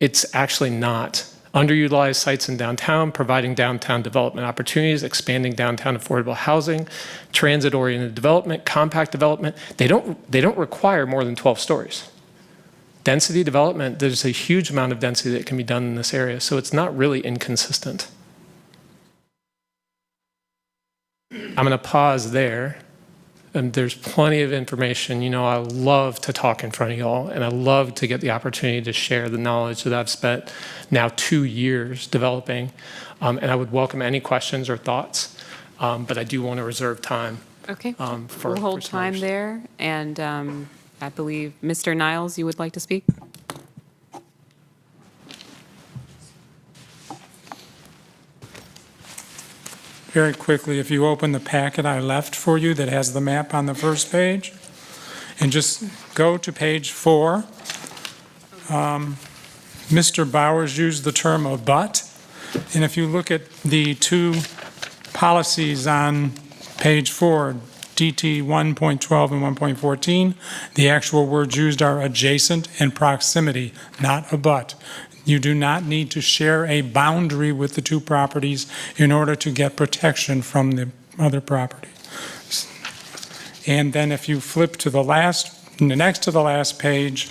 It's actually not. Underutilized sites in downtown, providing downtown development opportunities, expanding downtown affordable housing, transit-oriented development, compact development, they don't require more than 12 stories. Density development, there's a huge amount of density that can be done in this area, so it's not really inconsistent. I'm going to pause there. And there's plenty of information. You know, I love to talk in front of y'all, and I love to get the opportunity to share the knowledge that I've spent now 2 years developing. And I would welcome any questions or thoughts, but I do want to reserve time. Okay, we'll hold time there. And I believe, Mr. Niles, you would like to speak? Very quickly, if you open the packet I left for you that has the map on the first page, and just go to page 4. Mr. Bowers used the term abut, and if you look at the 2 policies on page 4, DT 1.12 and 1.14, the actual words used are adjacent and proximity, not abut. You do not need to share a boundary with the 2 properties in order to get protection from the other property. And then if you flip to the next to the last page,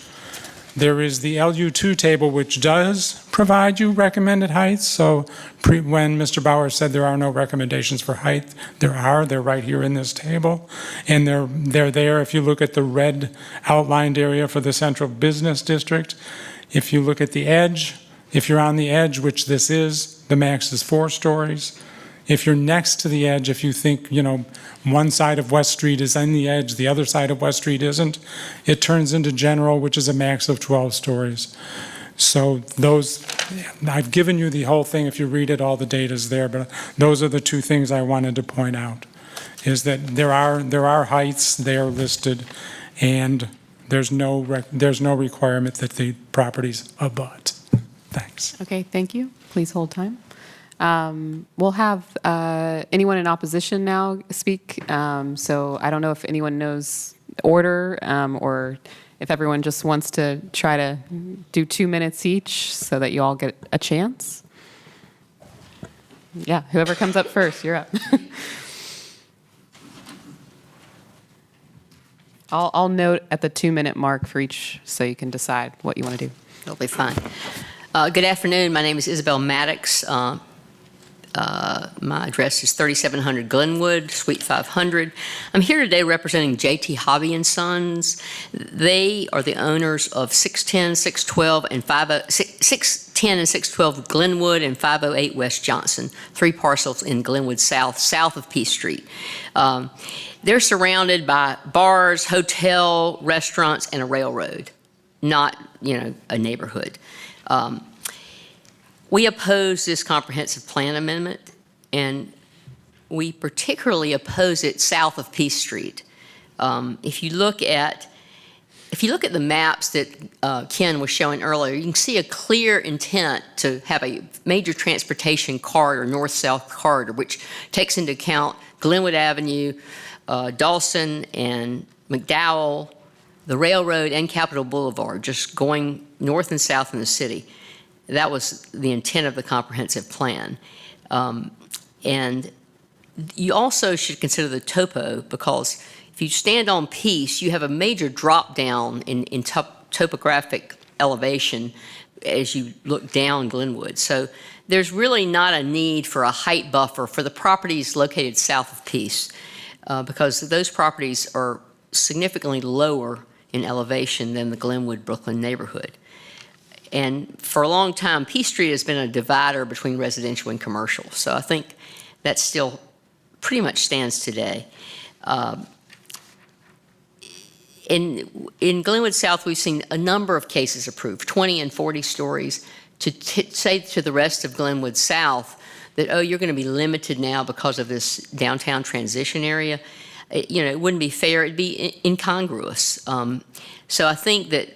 There is the LU2 table, which does provide you recommended heights. So when Mr. Bauer said there are no recommendations for height, they're right here in this table. And they're there if you look at the red outlined area for the central business district. If you look at the edge, if you're on the edge, which this is, the max is 4 stories. If you're next to the edge, if you think, one side of West Street is on the edge, the other side of West Street isn't, it turns into general, which is a max of 12 stories. So those, I've given you the whole thing. If you read it, all the data's there, but those are the 2 things I wanted to point out, is that there are heights, they are listed, and there's no requirement that the properties abut. Thanks. Okay, thank you. Please hold time. We'll have anyone in opposition now speak. So I don't know if anyone knows order or if everyone just wants to try to do 2 minutes each so that you all get a chance. Yeah, whoever comes up first, you're up. I'll note at the 2-minute mark for each so you can decide what you want to do. That'll be fine. Good afternoon. My name is Isabel Maddox. My address is 3700 Glenwood, Suite 500. I'm here today representing JT Hobby & Sons. They are the owners of 610, 612, and 610 and 612 Glenwood and 508 West Johnson, 3 parcels in Glenwood south of Peace Street. They're surrounded by bars, hotel, restaurants, and a railroad, not, a neighborhood. We oppose this comprehensive plan amendment, and we particularly oppose it south of Peace Street. If you look at the maps that Ken was showing earlier, you can see a clear intent to have a major transportation corridor, north-south corridor, which takes into account Glenwood Avenue, Dawson and McDowell, the railroad, and Capitol Boulevard, just going north and south in the city. That was the intent of the comprehensive plan. And you also should consider the topo, because if you stand on Peace, you have a major drop down in topographic elevation as you look down Glenwood. So there's really not a need for a height buffer for the properties located south of Peace, because those properties are significantly lower in elevation than the Glenwood, Brooklyn neighborhood. And for a long time, Peace Street has been a divider between residential and commercial. So I think that still pretty much stands today. In Glenwood South, we've seen a number of cases approved, 20 and 40 stories, to say to the rest of Glenwood South that, oh, you're going to be limited now because of this downtown transition area. It wouldn't be fair. It'd be incongruous. So I think that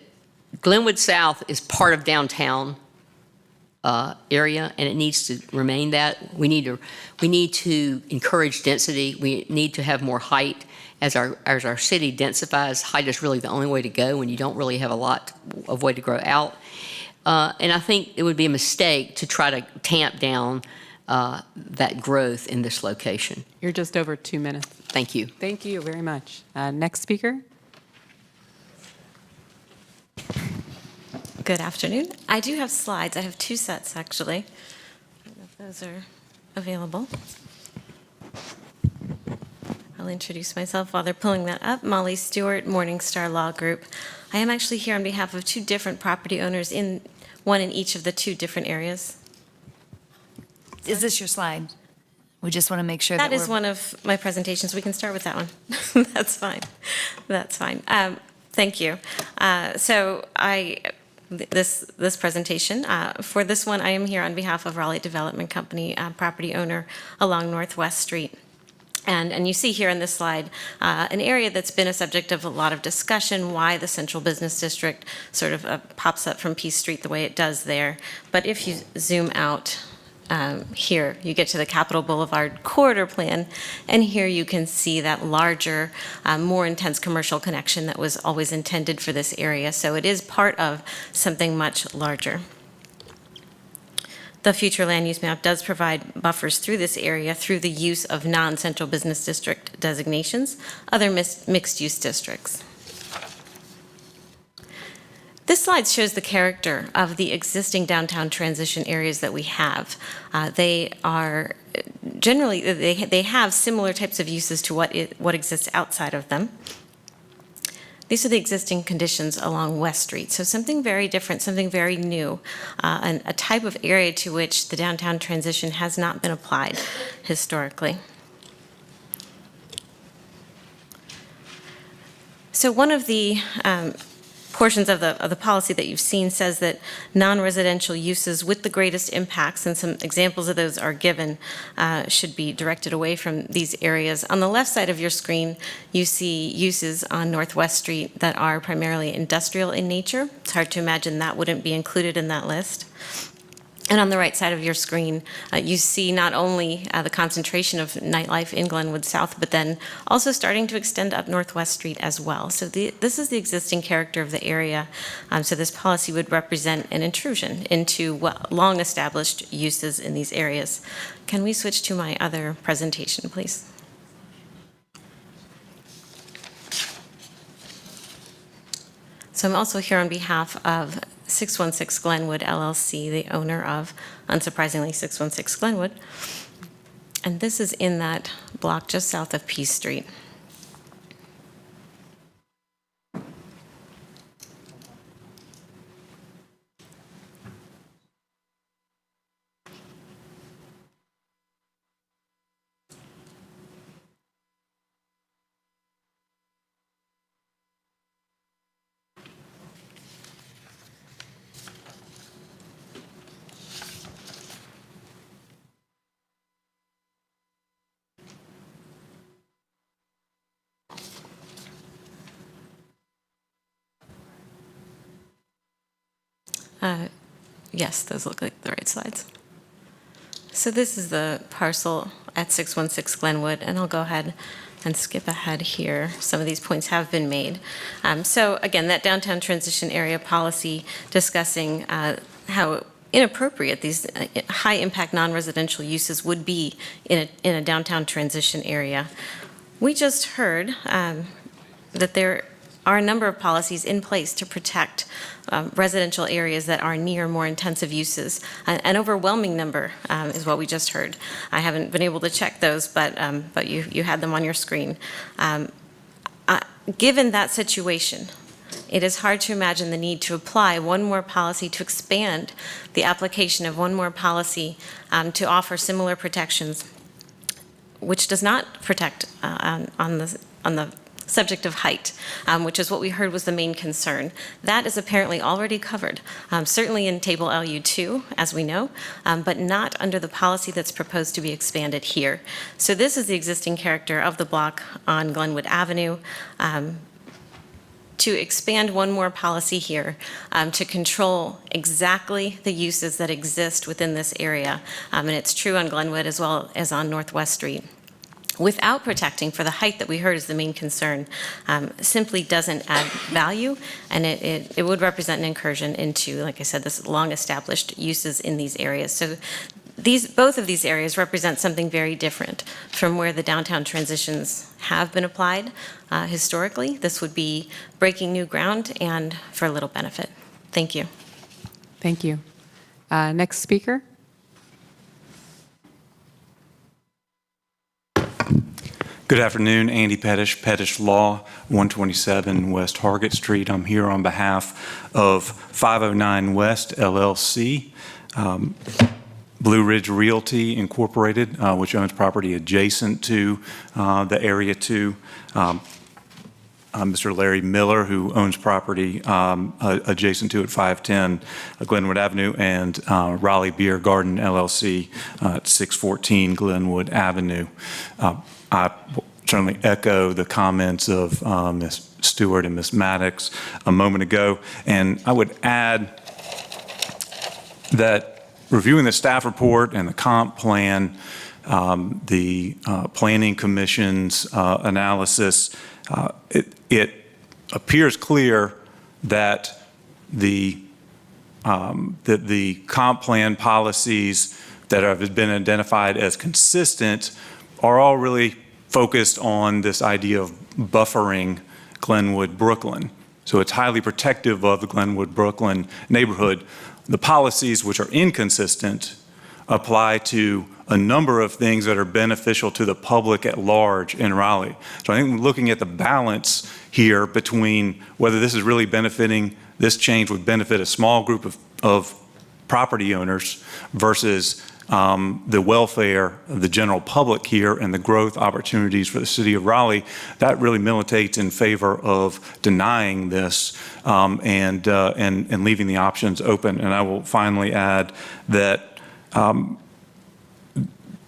Glenwood South is part of downtown area, and it needs to remain that. We need to encourage density. We need to have more height. As our city densifies, height is really the only way to go when you don't really have a lot of way to grow out. And I think it would be a mistake to try to tamp down that growth in this location. You're just over 2 minutes. Thank you. Thank you very much. Next speaker. Good afternoon. I do have slides. I have 2 sets, actually. I don't know if those are available. I'll introduce myself while they're pulling that up. Molly Stewart, Morningstar Law Group. I am actually here on behalf of 2 different property owners, one in each of the 2 different areas. Is this your slide? We just want to make sure that is one of my presentations. We can start with that one. That's fine. That's fine. Thank you. This presentation, for this one, I am here on behalf of Raleigh Development Company, property owner along Northwest Street. And you see here in this slide an area that's been a subject of a lot of discussion, why the Central Business District sort of pops up from Peace Street the way it does there. But if you zoom out here, you get to the Capitol Boulevard corridor plan, and here you can see that larger, more intense commercial connection that was always intended for this area. So it is part of something much larger. The future land use map does provide buffers through this area through the use of non-central business district designations, other mixed-use districts. This slide shows the character of the existing downtown transition areas that we have. They are generally, they have similar types of uses to what exists outside of them. These are the existing conditions along West Street. So something very different, something very new, and a type of area to which the downtown transition has not been applied historically. So one of the portions of the policy that you've seen says that non-residential uses with the greatest impacts, and some examples of those are given, should be directed away from these areas. On the left side of your screen, you see uses on Northwest Street that are primarily industrial in nature. It's hard to imagine that wouldn't be included in that list. And on the right side of your screen, you see not only the concentration of nightlife in Glenwood South, but then also starting to extend up Northwest Street as well. So this is the existing character of the area. So this policy would represent an intrusion into long-established uses in these areas. Can we switch to my other presentation, please? So I'm also here on behalf of 616 Glenwood LLC, the owner of, unsurprisingly, 616 Glenwood. And this is in that block just south of Peace Street. Yes, those look like the right slides. So this is the parcel at 616 Glenwood, and I'll go ahead and skip ahead here. Some of these points have been made. So again, that downtown transition area policy discussing how inappropriate these high-impact non-residential uses would be in a downtown transition area. We just heard that there are a number of policies in place to protect residential areas that are near more intensive uses. An overwhelming number is what we just heard. I haven't been able to check those, but you had them on your screen. Given that situation, it is hard to imagine the need to apply one more policy, to expand the application of one more policy to offer similar protections, which does not protect on the subject of height, which is what we heard was the main concern. That is apparently already covered, certainly in Table LU2, as we know, but not under the policy that's proposed to be expanded here. So this is the existing character of the block on Glenwood Avenue. To expand one more policy here to control exactly the uses that exist within this area, and it's true on Glenwood as well as on Northwest Street, without protecting for the height that we heard is the main concern, simply doesn't add value, and it would represent an incursion into, like I said, this long-established uses in these areas. So both of these areas represent something very different from where the downtown transitions have been applied historically. This would be breaking new ground and for little benefit. Thank you. Thank you. Next speaker. Good afternoon, Andy Pettish, Pettish Law, 127 West Hargett Street. I'm here on behalf of 509 West LLC, Blue Ridge Realty Incorporated, which owns property adjacent to the Area 2. Mr. Larry Miller, who owns property adjacent to at 510 Glenwood Avenue, and Raleigh Beer Garden LLC at 614 Glenwood Avenue. I certainly echo the comments of Ms. Stewart and Ms. Maddox a moment ago, and I would add that reviewing the staff report and the comp plan, the Planning Commission's analysis, it appears clear that the comp plan policies that have been identified as consistent are all really focused on this idea of buffering Glenwood, Brooklyn. So it's highly protective of the Glenwood, Brooklyn neighborhood. The policies which are inconsistent apply to a number of things that are beneficial to the public at large in Raleigh. So I think we're looking at the balance here between whether this is really benefiting, this change would benefit a small group of property owners versus the welfare of the general public here and the growth opportunities for the city of Raleigh. That really militates in favor of denying this and leaving the options open. And I will finally add that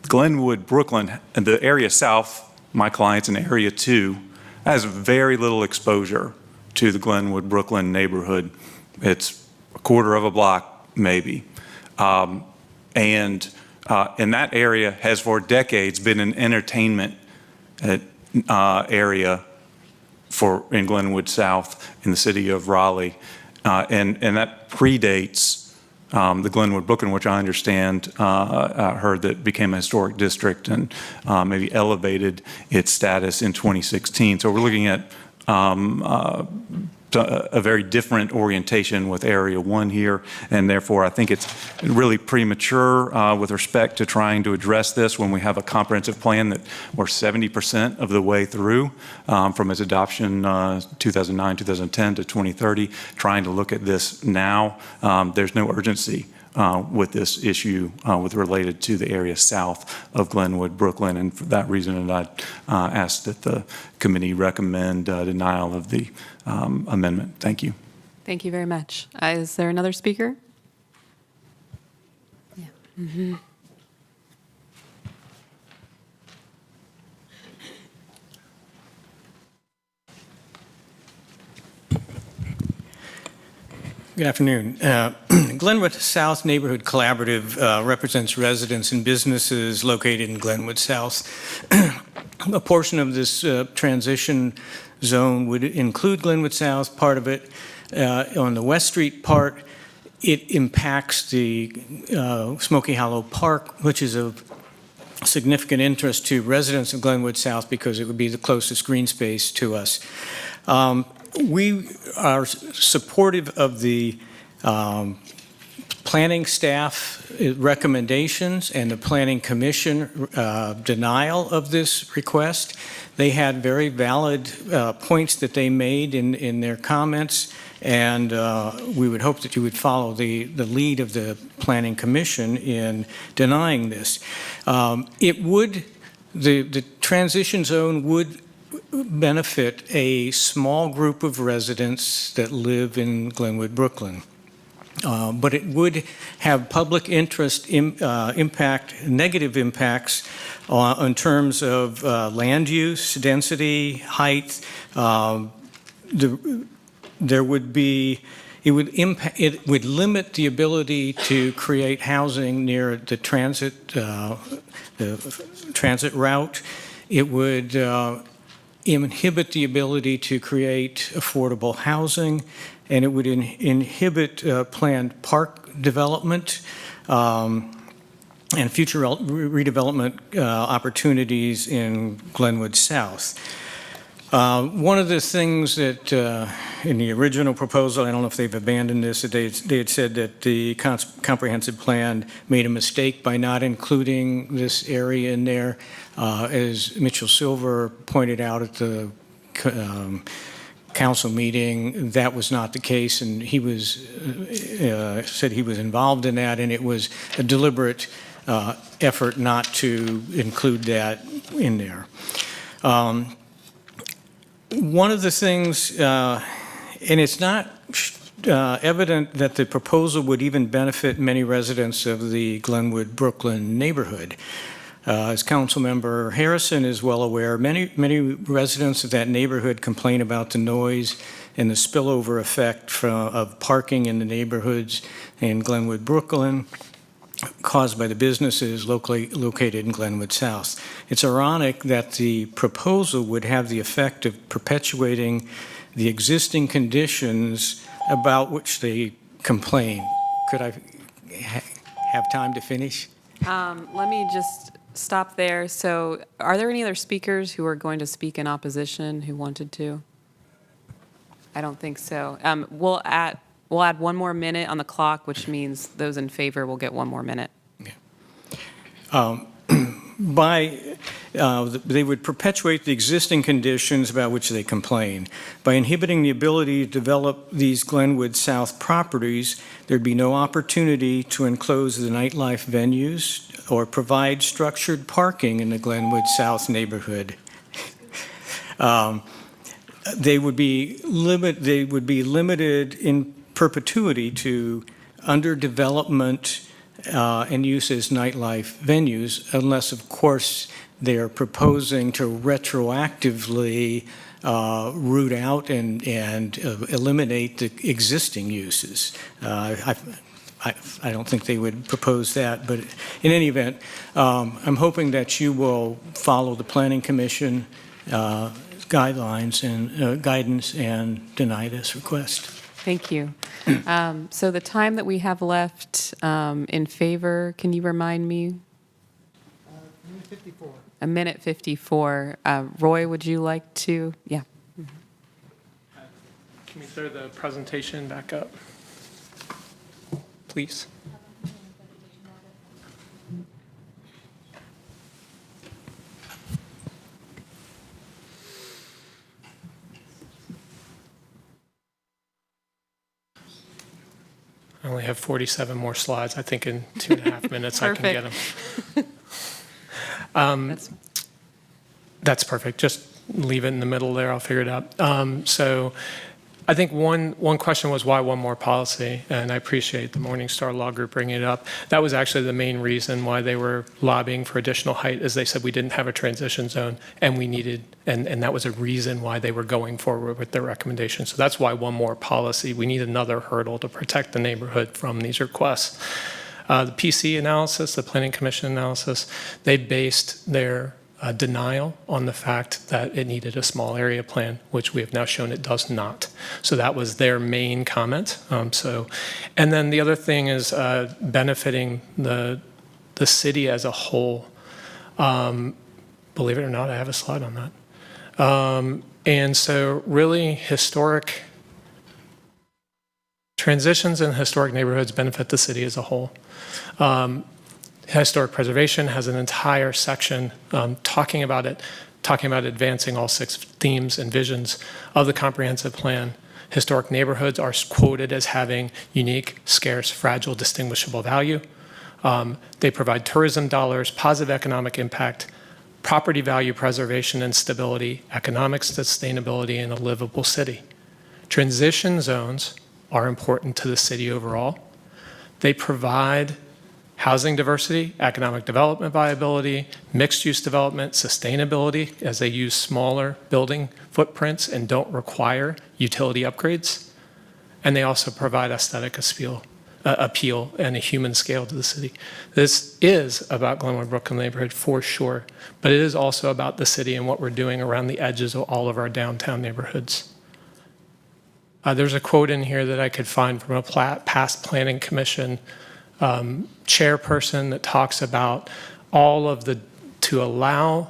Glenwood, Brooklyn, and the area south, my clients in Area 2, has very little exposure to the Glenwood, Brooklyn neighborhood. It's a quarter of a block, maybe. And that area has for decades been an entertainment area in Glenwood South in the city of Raleigh. And that predates the Glenwood, Brooklyn, which I understand heard that became a historic district and maybe elevated its status in 2016. So we're looking at a very different orientation with Area 1 here, and therefore I think it's really premature with respect to trying to address this when we have a comprehensive plan that we're 70% of the way through from its adoption 2009, 2010 to 2030, trying to look at this now. There's no urgency with this issue related to the area south of Glenwood, Brooklyn, and for that reason I'd ask that the committee recommend denial of the amendment. Thank you. Thank you very much. Is there another speaker? Yeah. Mm-hmm. Good afternoon. Glenwood South Neighborhood Collaborative represents residents and businesses located in Glenwood South. A portion of this transition zone would include Glenwood South, part of it. On the West Street part, it impacts the Smoky Hollow Park, which is of significant interest to residents of Glenwood South because it would be the closest green space to us. We are supportive of the planning staff recommendations and the planning commission denial of this request. They had very valid points that they made in their comments, and we would hope that you would follow the lead of the planning commission in denying this. The transition zone would benefit a small group of residents that live in Glenwood, Brooklyn. But it would have public interest impact, negative impacts in terms of land use, density, height. There would be, it would limit the ability to create housing near the transit route. It would inhibit the ability to create affordable housing, and it would inhibit planned park development and future redevelopment opportunities in Glenwood South. One of the things that in the original proposal, I don't know if they've abandoned this, they had said that the comprehensive plan made a mistake by not including this area in there. As Mitchell Silver pointed out at the council meeting, that was not the case, and he was said he was involved in that, and it was a deliberate effort not to include that in there. One of the things, and it's not evident that the proposal would even benefit many residents of the Glenwood, Brooklyn neighborhood. As Councilmember Harrison is well aware, many residents of that neighborhood complain about the noise and the spillover effect of parking in the neighborhoods in Glenwood, Brooklyn, caused by the businesses located in Glenwood South. It's ironic that the proposal would have the effect of perpetuating the existing conditions about which they complain. Could I have time to finish? Let me just stop there. So are there any other speakers who are going to speak in opposition who wanted to? I don't think so. We'll add one more minute on the clock, which means those in favor will get one more minute. They would perpetuate the existing conditions about which they complain. By inhibiting the ability to develop these Glenwood South properties, there'd be no opportunity to enclose the nightlife venues or provide structured parking in the Glenwood South neighborhood. They would be limited in perpetuity to underdevelopment and use as nightlife venues, unless, of course, they are proposing to retroactively root out and eliminate the existing uses. I don't think they would propose that, but in any event, I'm hoping that you will follow the Planning Commission guidelines and guidance and deny this request. Thank you. So the time that we have left in favor, can you remind me? Minute 54. A minute 54. Roy, would you like to? Yeah. Can we throw the presentation back up, please? I only have 47 more slides. I think in 2.5 minutes I can get them. That's perfect. Just leave it in the middle there. I'll figure it out. So I think one question was why one more policy, and I appreciate the Morningstar Law Group bringing it up. That was actually the main reason why they were lobbying for additional height, is they said we didn't have a transition zone, and we needed, and that was a reason why they were going forward with their recommendation. So that's why one more policy. We need another hurdle to protect the neighborhood from these requests. The PC analysis, the Planning Commission analysis, they based their denial on the fact that it needed a small area plan, which we have now shown it does not. So that was their main comment. And then the other thing is benefiting the city as a whole. Believe it or not, I have a slide on that. And so really historic transitions in historic neighborhoods benefit the city as a whole. Historic preservation has an entire section talking about advancing all 6 themes and visions of the comprehensive plan. Historic neighborhoods are quoted as having unique, scarce, fragile, distinguishable value. They provide tourism dollars, positive economic impact, property value preservation and stability, economic sustainability, and a livable city. Transition zones are important to the city overall. They provide housing diversity, economic development viability, mixed-use development, sustainability, as they use smaller building footprints and don't require utility upgrades. And they also provide aesthetic appeal and a human scale to the city. This is about Glenwood Brooklyn neighborhood for sure, but it is also about the city and what we're doing around the edges of all of our downtown neighborhoods. There's a quote in here that I could find from a past Planning Commission chairperson that talks about to allow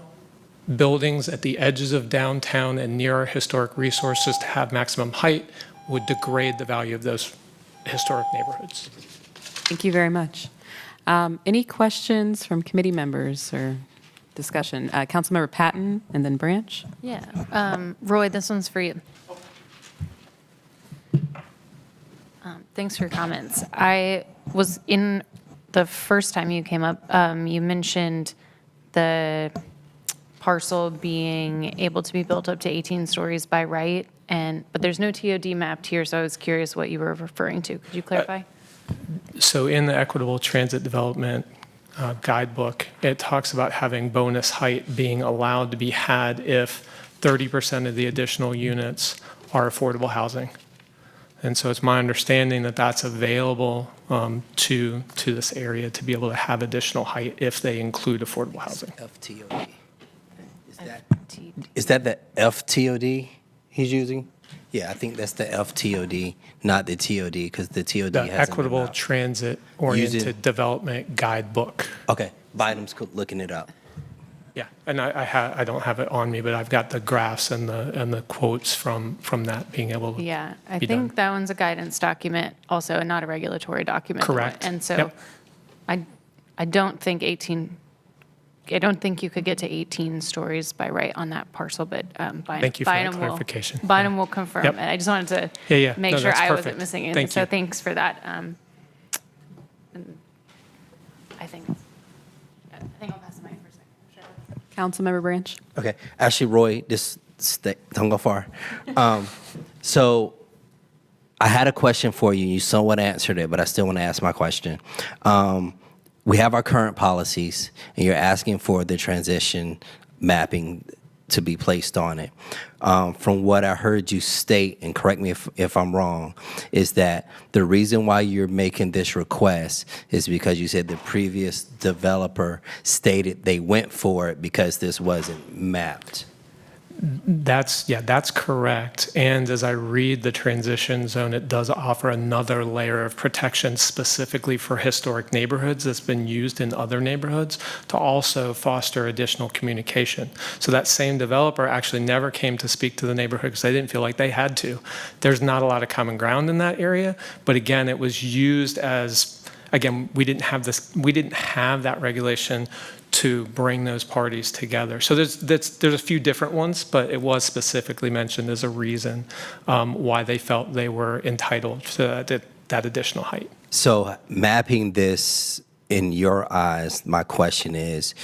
buildings at the edges of downtown and near our historic resources to have maximum height would degrade the value of those historic neighborhoods. Thank you very much. Any questions from committee members or discussion? Councilmember Patton and then Branch. Yeah. Roy, this one's for you. Thanks for your comments. I was in the first time you came up, you mentioned the parcel being able to be built up to 18 stories by right, but there's no TOD mapped here, so I was curious what you were referring to. Could you clarify? So in the Equitable Transit Development guidebook, it talks about having bonus height being allowed to be had if 30% of the additional units are affordable housing. And so it's my understanding that that's available to this area to be able to have additional height if they include affordable housing. FTOD. Is that the FTOD he's using? Yeah, I think that's the FTOD, not the TOD, because the TOD The hasn't Equitable been out. Transit Oriented Development Guidebook. Okay, Biden's looking it up. Yeah, and I don't have it on me, but I've got the graphs and the quotes from that being able to Yeah, I be think done. that one's a guidance document also, and not a regulatory document. Correct. And so Yep. I don't think I don't think you could get to 18 stories by right on that parcel, but Thank you for that clarification. Bynum will confirm Yep. it. I just wanted to Yeah. make No, sure that's I perfect. wasn't missing it. Thank So you. thanks for that. And I think I'll pass the mic for a second. Sure. Councilmember Branch? Okay, actually, Roy, don't go far. So I had a question for you. You somewhat answered it, but I still want to ask my question. We have our current policies, and you're asking for the transition mapping to be placed on it. From what I heard you state, and correct me if I'm wrong, is that the reason why you're making this request is because you said the previous developer stated they went for it because this wasn't mapped. That's correct. And as I read the transition zone, it does offer another layer of protection specifically for historic neighborhoods that's been used in other neighborhoods to also foster additional communication. So that same developer actually never came to speak to the neighborhood because they didn't feel like they had to. There's not a lot of common ground in that area, but again, it was used as, again, we didn't have that regulation to bring those parties together. So there's a few different ones, but it was specifically mentioned as a reason why they felt they were entitled to that additional height. So mapping this in your eyes, my question is,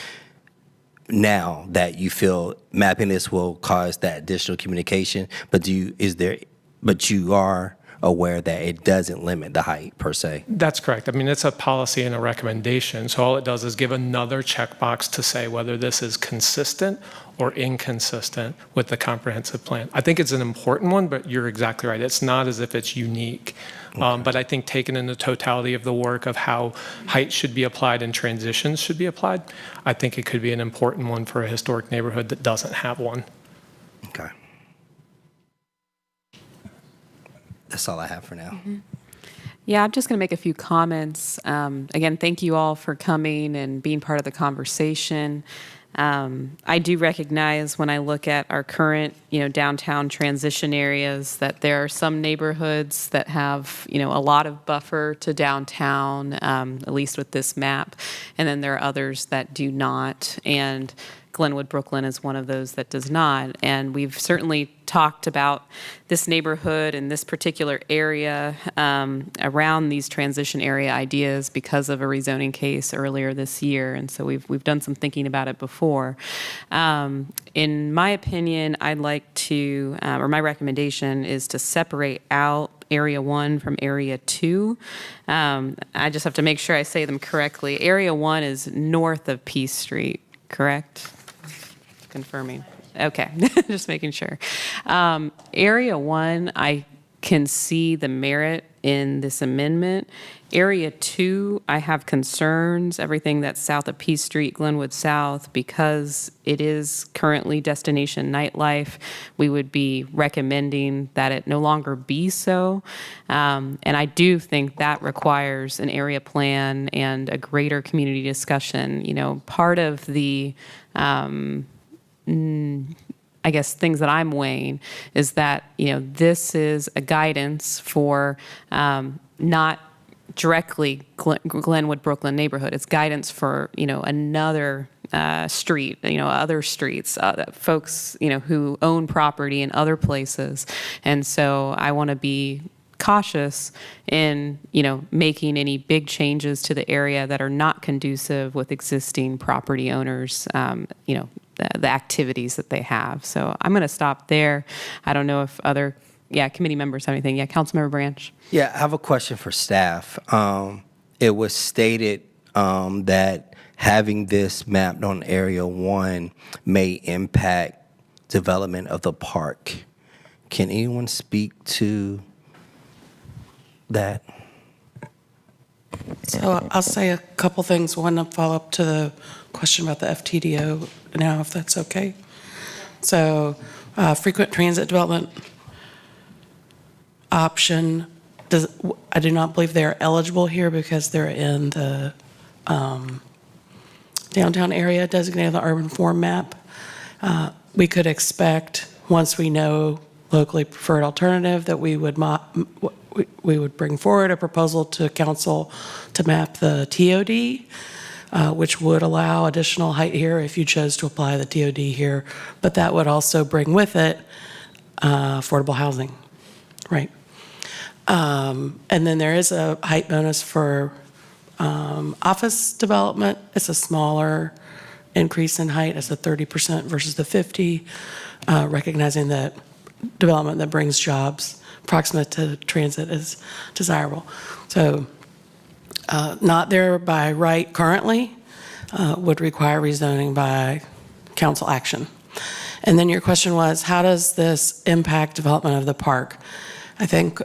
now that you feel mapping this will cause that additional communication, but you are aware that it doesn't limit the height per se. That's correct. I mean, it's a policy and a recommendation. So all it does is give another checkbox to say whether this is consistent or inconsistent with the comprehensive plan. I think it's an important one, but you're exactly right. It's not as if it's unique. Okay. But I think taken in the totality of the work of how height should be applied and transitions should be applied, I think it could be an important one for a historic neighborhood that doesn't have one. Okay. That's all I have for now. Mm-hmm. Yeah, I'm just going to make a few comments. Again, thank you all for coming and being part of the conversation. I do recognize when I look at our current, downtown transition areas that there are some neighborhoods that have, a lot of buffer to downtown, at least with this map, and then there are others that do not. And Glenwood Brooklyn is one of those that does not. And we've certainly talked about this neighborhood and this particular area around these transition area ideas because of a rezoning case earlier this year. And so we've done some thinking about it before. In my opinion, I'd like to, or my recommendation is to separate out Area 1 from Area 2. I just have to make sure I say them correctly. Area 1 is north of Peace Street, correct? Confirming. Okay, just making sure. Area 1, I can see the merit in this amendment. Area 2, I have concerns, everything that's south of Peace Street, Glenwood South, because it is currently destination nightlife. We would be recommending that it no longer be so. And I do think that requires an area plan and a greater community discussion. Part of the I guess things that I'm weighing is that, this is a guidance for not directly Glenwood Brooklyn neighborhood. It's guidance for, another street, other streets, folks, who own property in other places. And so I want to be cautious in, making any big changes to the area that are not conducive with existing property owners, the activities that they have. So I'm going to stop there. I don't know if other, committee members have anything. Councilmember Branch. Yeah, I have a question for staff. It was stated that having this mapped on Area 1 may impact development of the park. Can anyone speak to that? So I'll say a couple things. One, a follow-up to the question about the FTDO now, if that's okay. So frequent transit development option, I do not believe they're eligible here because they're in the downtown area designated on the urban form map. We could expect, once we know locally preferred alternative, that we would bring forward a proposal to council to map the TOD, which would allow additional height here if you chose to apply the TOD here, but that would also bring with it affordable housing, right? And then there is a height bonus for office development. It's a smaller increase in height. It's a 30% versus the 50, recognizing that development that brings jobs proximate to transit is desirable. So not there by right currently, would require rezoning by council action. And then your question was, how does this impact development of the park? I think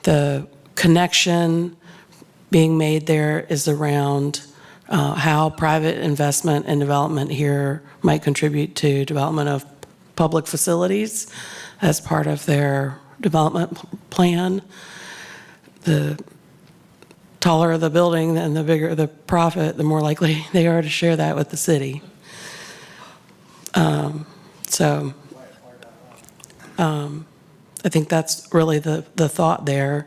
the connection being made there is around how private investment and development here might contribute to development of public facilities as part of their development plan. The taller the building and the bigger the profit, the more likely they are to share that with the city. I think that's really the thought there,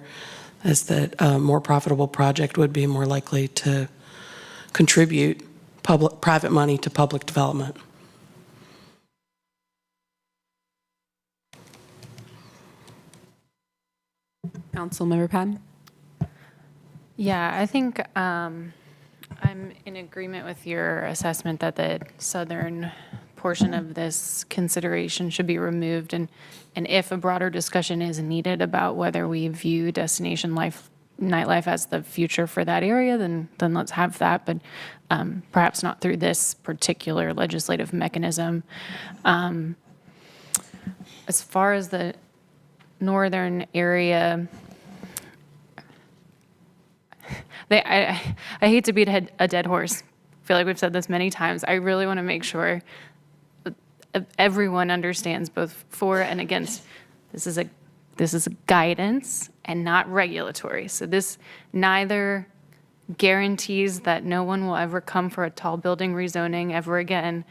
is that a more profitable project would be more likely to contribute private money to public development. Councilmember Patton? Yeah, I think I'm in agreement with your assessment that the southern portion of this consideration should be removed, and if a broader discussion is needed about whether we view destination nightlife as the future for that area, then let's have that, but perhaps not through this particular legislative mechanism. As far as the northern area, I hate to beat a dead horse. I feel like we've said this many times. I really want to make sure everyone understands both for and against. This is a guidance and not regulatory. So this neither guarantees that no one will ever come for a tall building rezoning ever again.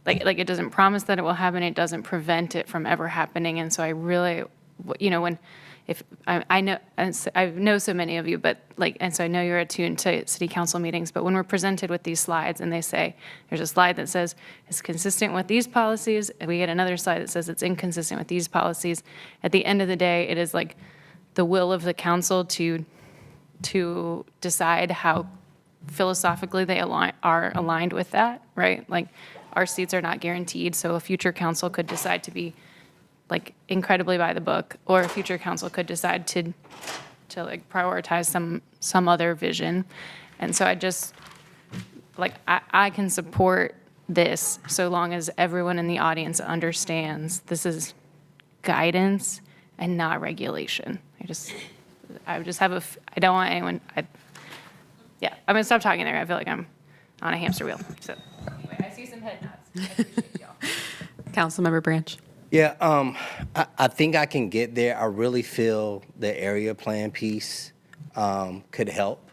Like it doesn't promise that it will happen. It doesn't prevent it from ever happening. And so I really, if I know so many of you, but and so I know you're attuned to city council meetings, but when we're presented with these slides and they say, there's a slide that says it's consistent with these policies, and we get another slide that says it's inconsistent with these policies, at the end of the day, it is like the will of the council to decide how philosophically they are aligned with that, right? Like our seats are not guaranteed, so a future council could decide to be incredibly by the book, or a future council could decide to prioritize some other vision. And so I just, I can support this so long as everyone in the audience understands this is guidance and not regulation. I don't want anyone, I'm gonna stop talking there. I feel like I'm on a hamster wheel. So anyway, I see some head nods. I appreciate y'all. Councilmember Branch? Yeah, I think I can get there. I really feel the area plan piece could help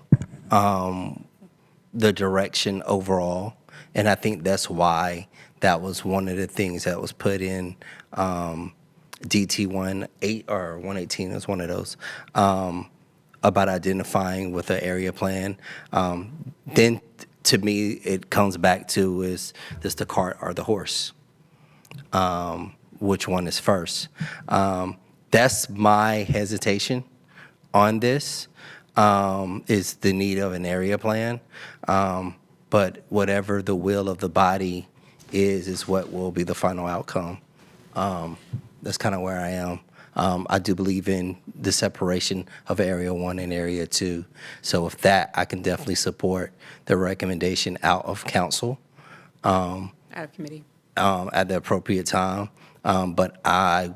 the direction overall. And I think that's why that was one of the things that was put in DT 18 or 118 is one of those, about identifying with the area plan. Then to me, it comes back to, is this the cart or the horse? Which one is first? That's my hesitation on this, is the need of an area plan. But whatever the will of the body is what will be the final outcome. That's kind of where I am. I do believe in the separation of Area 1 and Area 2. So with that, I can definitely support the recommendation out of council. Out of committee. At the appropriate time. But I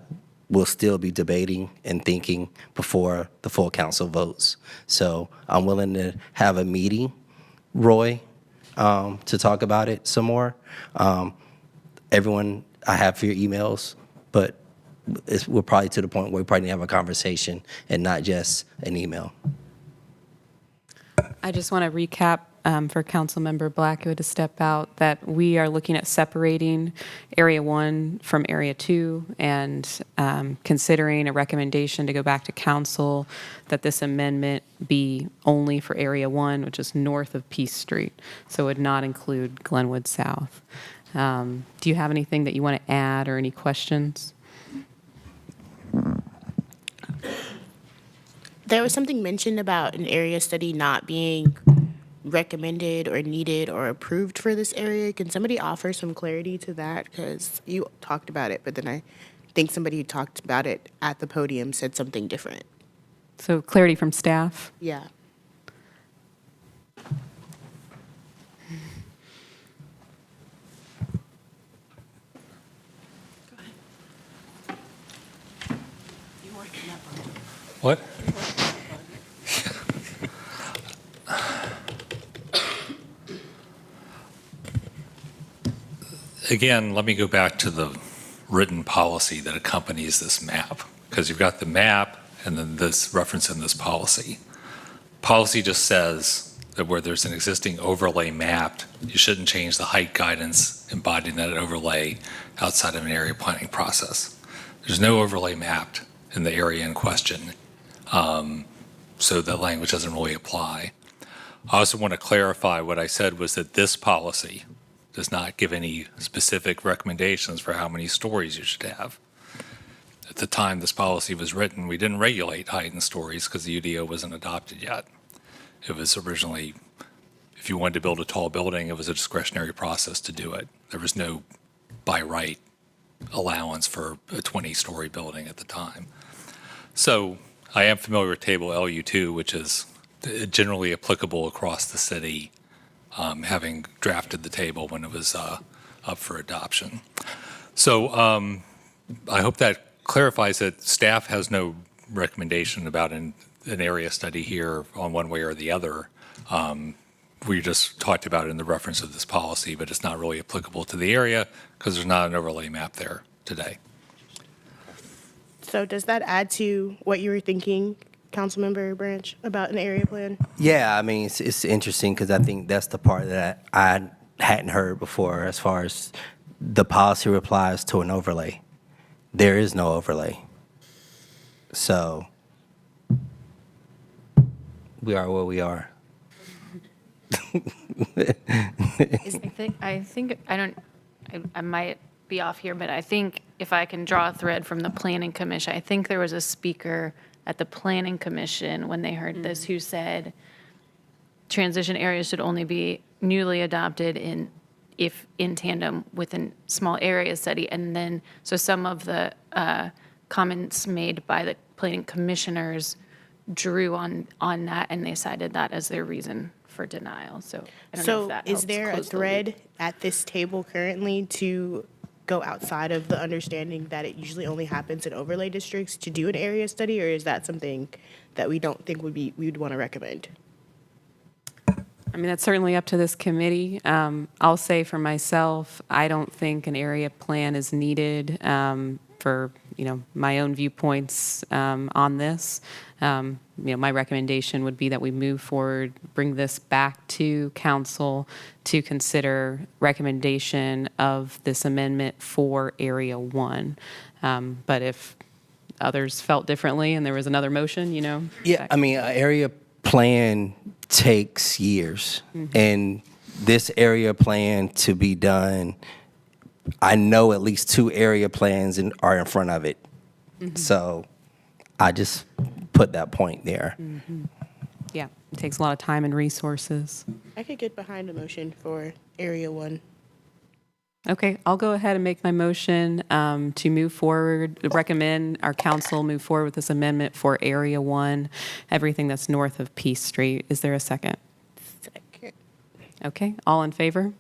will still be debating and thinking before the full council votes. So I'm willing to have a meeting, Roy, to talk about it some more. Everyone, I have your emails, but we're probably to the point where we probably need to have a conversation and not just an email. I just want to recap for Councilmember Blackwood to step out, that we are looking at separating Area 1 from Area 2 and considering a recommendation to go back to council that this amendment be only for Area 1, which is north of Peace Street, so it would not include Glenwood South. Do you have anything that you want to add or any questions? There was something mentioned about an area study not being recommended or needed or approved for this area. Can somebody offer some clarity to that? Because you talked about it, but then I think somebody who talked about it at the podium said something different. So clarity from staff? Yeah. What? Again, let me go back to the written policy that accompanies this map, because you've got the map and then this reference in this policy. Policy just says that where there's an existing overlay mapped, you shouldn't change the height guidance embodying that overlay outside of an area planning process. There's no overlay mapped in the area in question, so that language doesn't really apply. I also want to clarify what I said was that this policy does not give any specific recommendations for how many stories you should have. At the time this policy was written, we didn't regulate height and stories because the UDO wasn't adopted yet. It was originally, if you wanted to build a tall building, it was a discretionary process to do it. There was no by right allowance for a 20-story building at the time. So I am familiar with table LU2, which is generally applicable across the city, having drafted the table when it was up for adoption. So I hope that clarifies that staff has no recommendation about an area study here on one way or the other. We just talked about it in the reference of this policy, but it's not really applicable to the area because there's not an overlay map there today. So does that add to what you were thinking, Councilmember Branch, about an area plan? Yeah, I mean, it's interesting because I think that's the part that I hadn't heard before as far as the policy applies to an overlay. There is no overlay. So we are where we are. I might be off here, but I think if I can draw a thread from the Planning Commission, I think there was a speaker at the Planning Commission when they heard this who said transition areas should only be newly adopted if in tandem with a small area study. And then, so some of the comments made by the planning commissioners drew on that, and they cited that as their reason for denial. So I don't know if that is helps there a close the thread loop. at this table currently to go outside of the understanding that it usually only happens in overlay districts to do an area study, or is that something that we don't think we would want to recommend? I mean, that's certainly up to this committee. I'll say for myself, I don't think an area plan is needed for, my own viewpoints on this. My recommendation would be that we move forward, bring this back to council to consider recommendation of this amendment for Area 1. But if others felt differently and there was another motion, Yeah, I mean, an area plan takes years. And this area plan to be done, I know at least 2 area plans are in front of it. So I just put that point there. Yeah, it takes a lot of time and resources. I could get behind a motion for Area 1. Okay, I'll go ahead and make my motion to move forward, recommend our council move forward with this amendment for Area 1, everything that's north of Peace Street. Is there a second? Second. Okay, all in favor?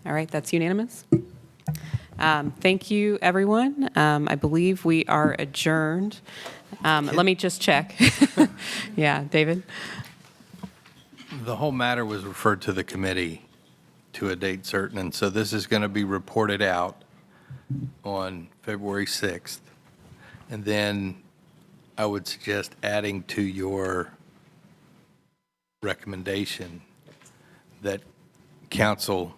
All right, that's unanimous. Thank you, everyone. I believe we are adjourned. Let me just check. Yeah, David? The whole matter was referred to the committee to a date certain, and so this is going to be reported out on February 6th. And then I would suggest adding to your recommendation that council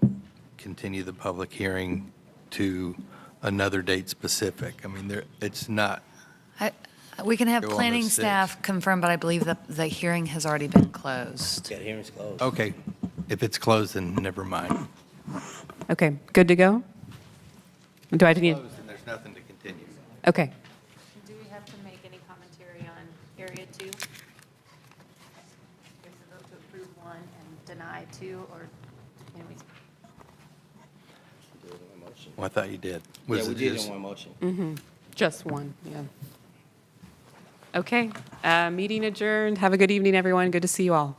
continue the public hearing to another date specific. I mean, it's not, We can have Go on the planning 6th. staff confirm, but I believe that the hearing has already been closed. Yeah, the hearing's closed. okay, if it's closed, then never mind. Okay, good to go? Do I need? Closed, and there's nothing to continue. Okay. Do we have to make any commentary on area 2? There's a vote to approve 1 and deny 2, or can we? Well, I thought you did. Yeah, Was we it did just- in one motion. Mm-hmm. Just one, yeah. Okay, meeting adjourned. Have a good evening, everyone. Good to see you all.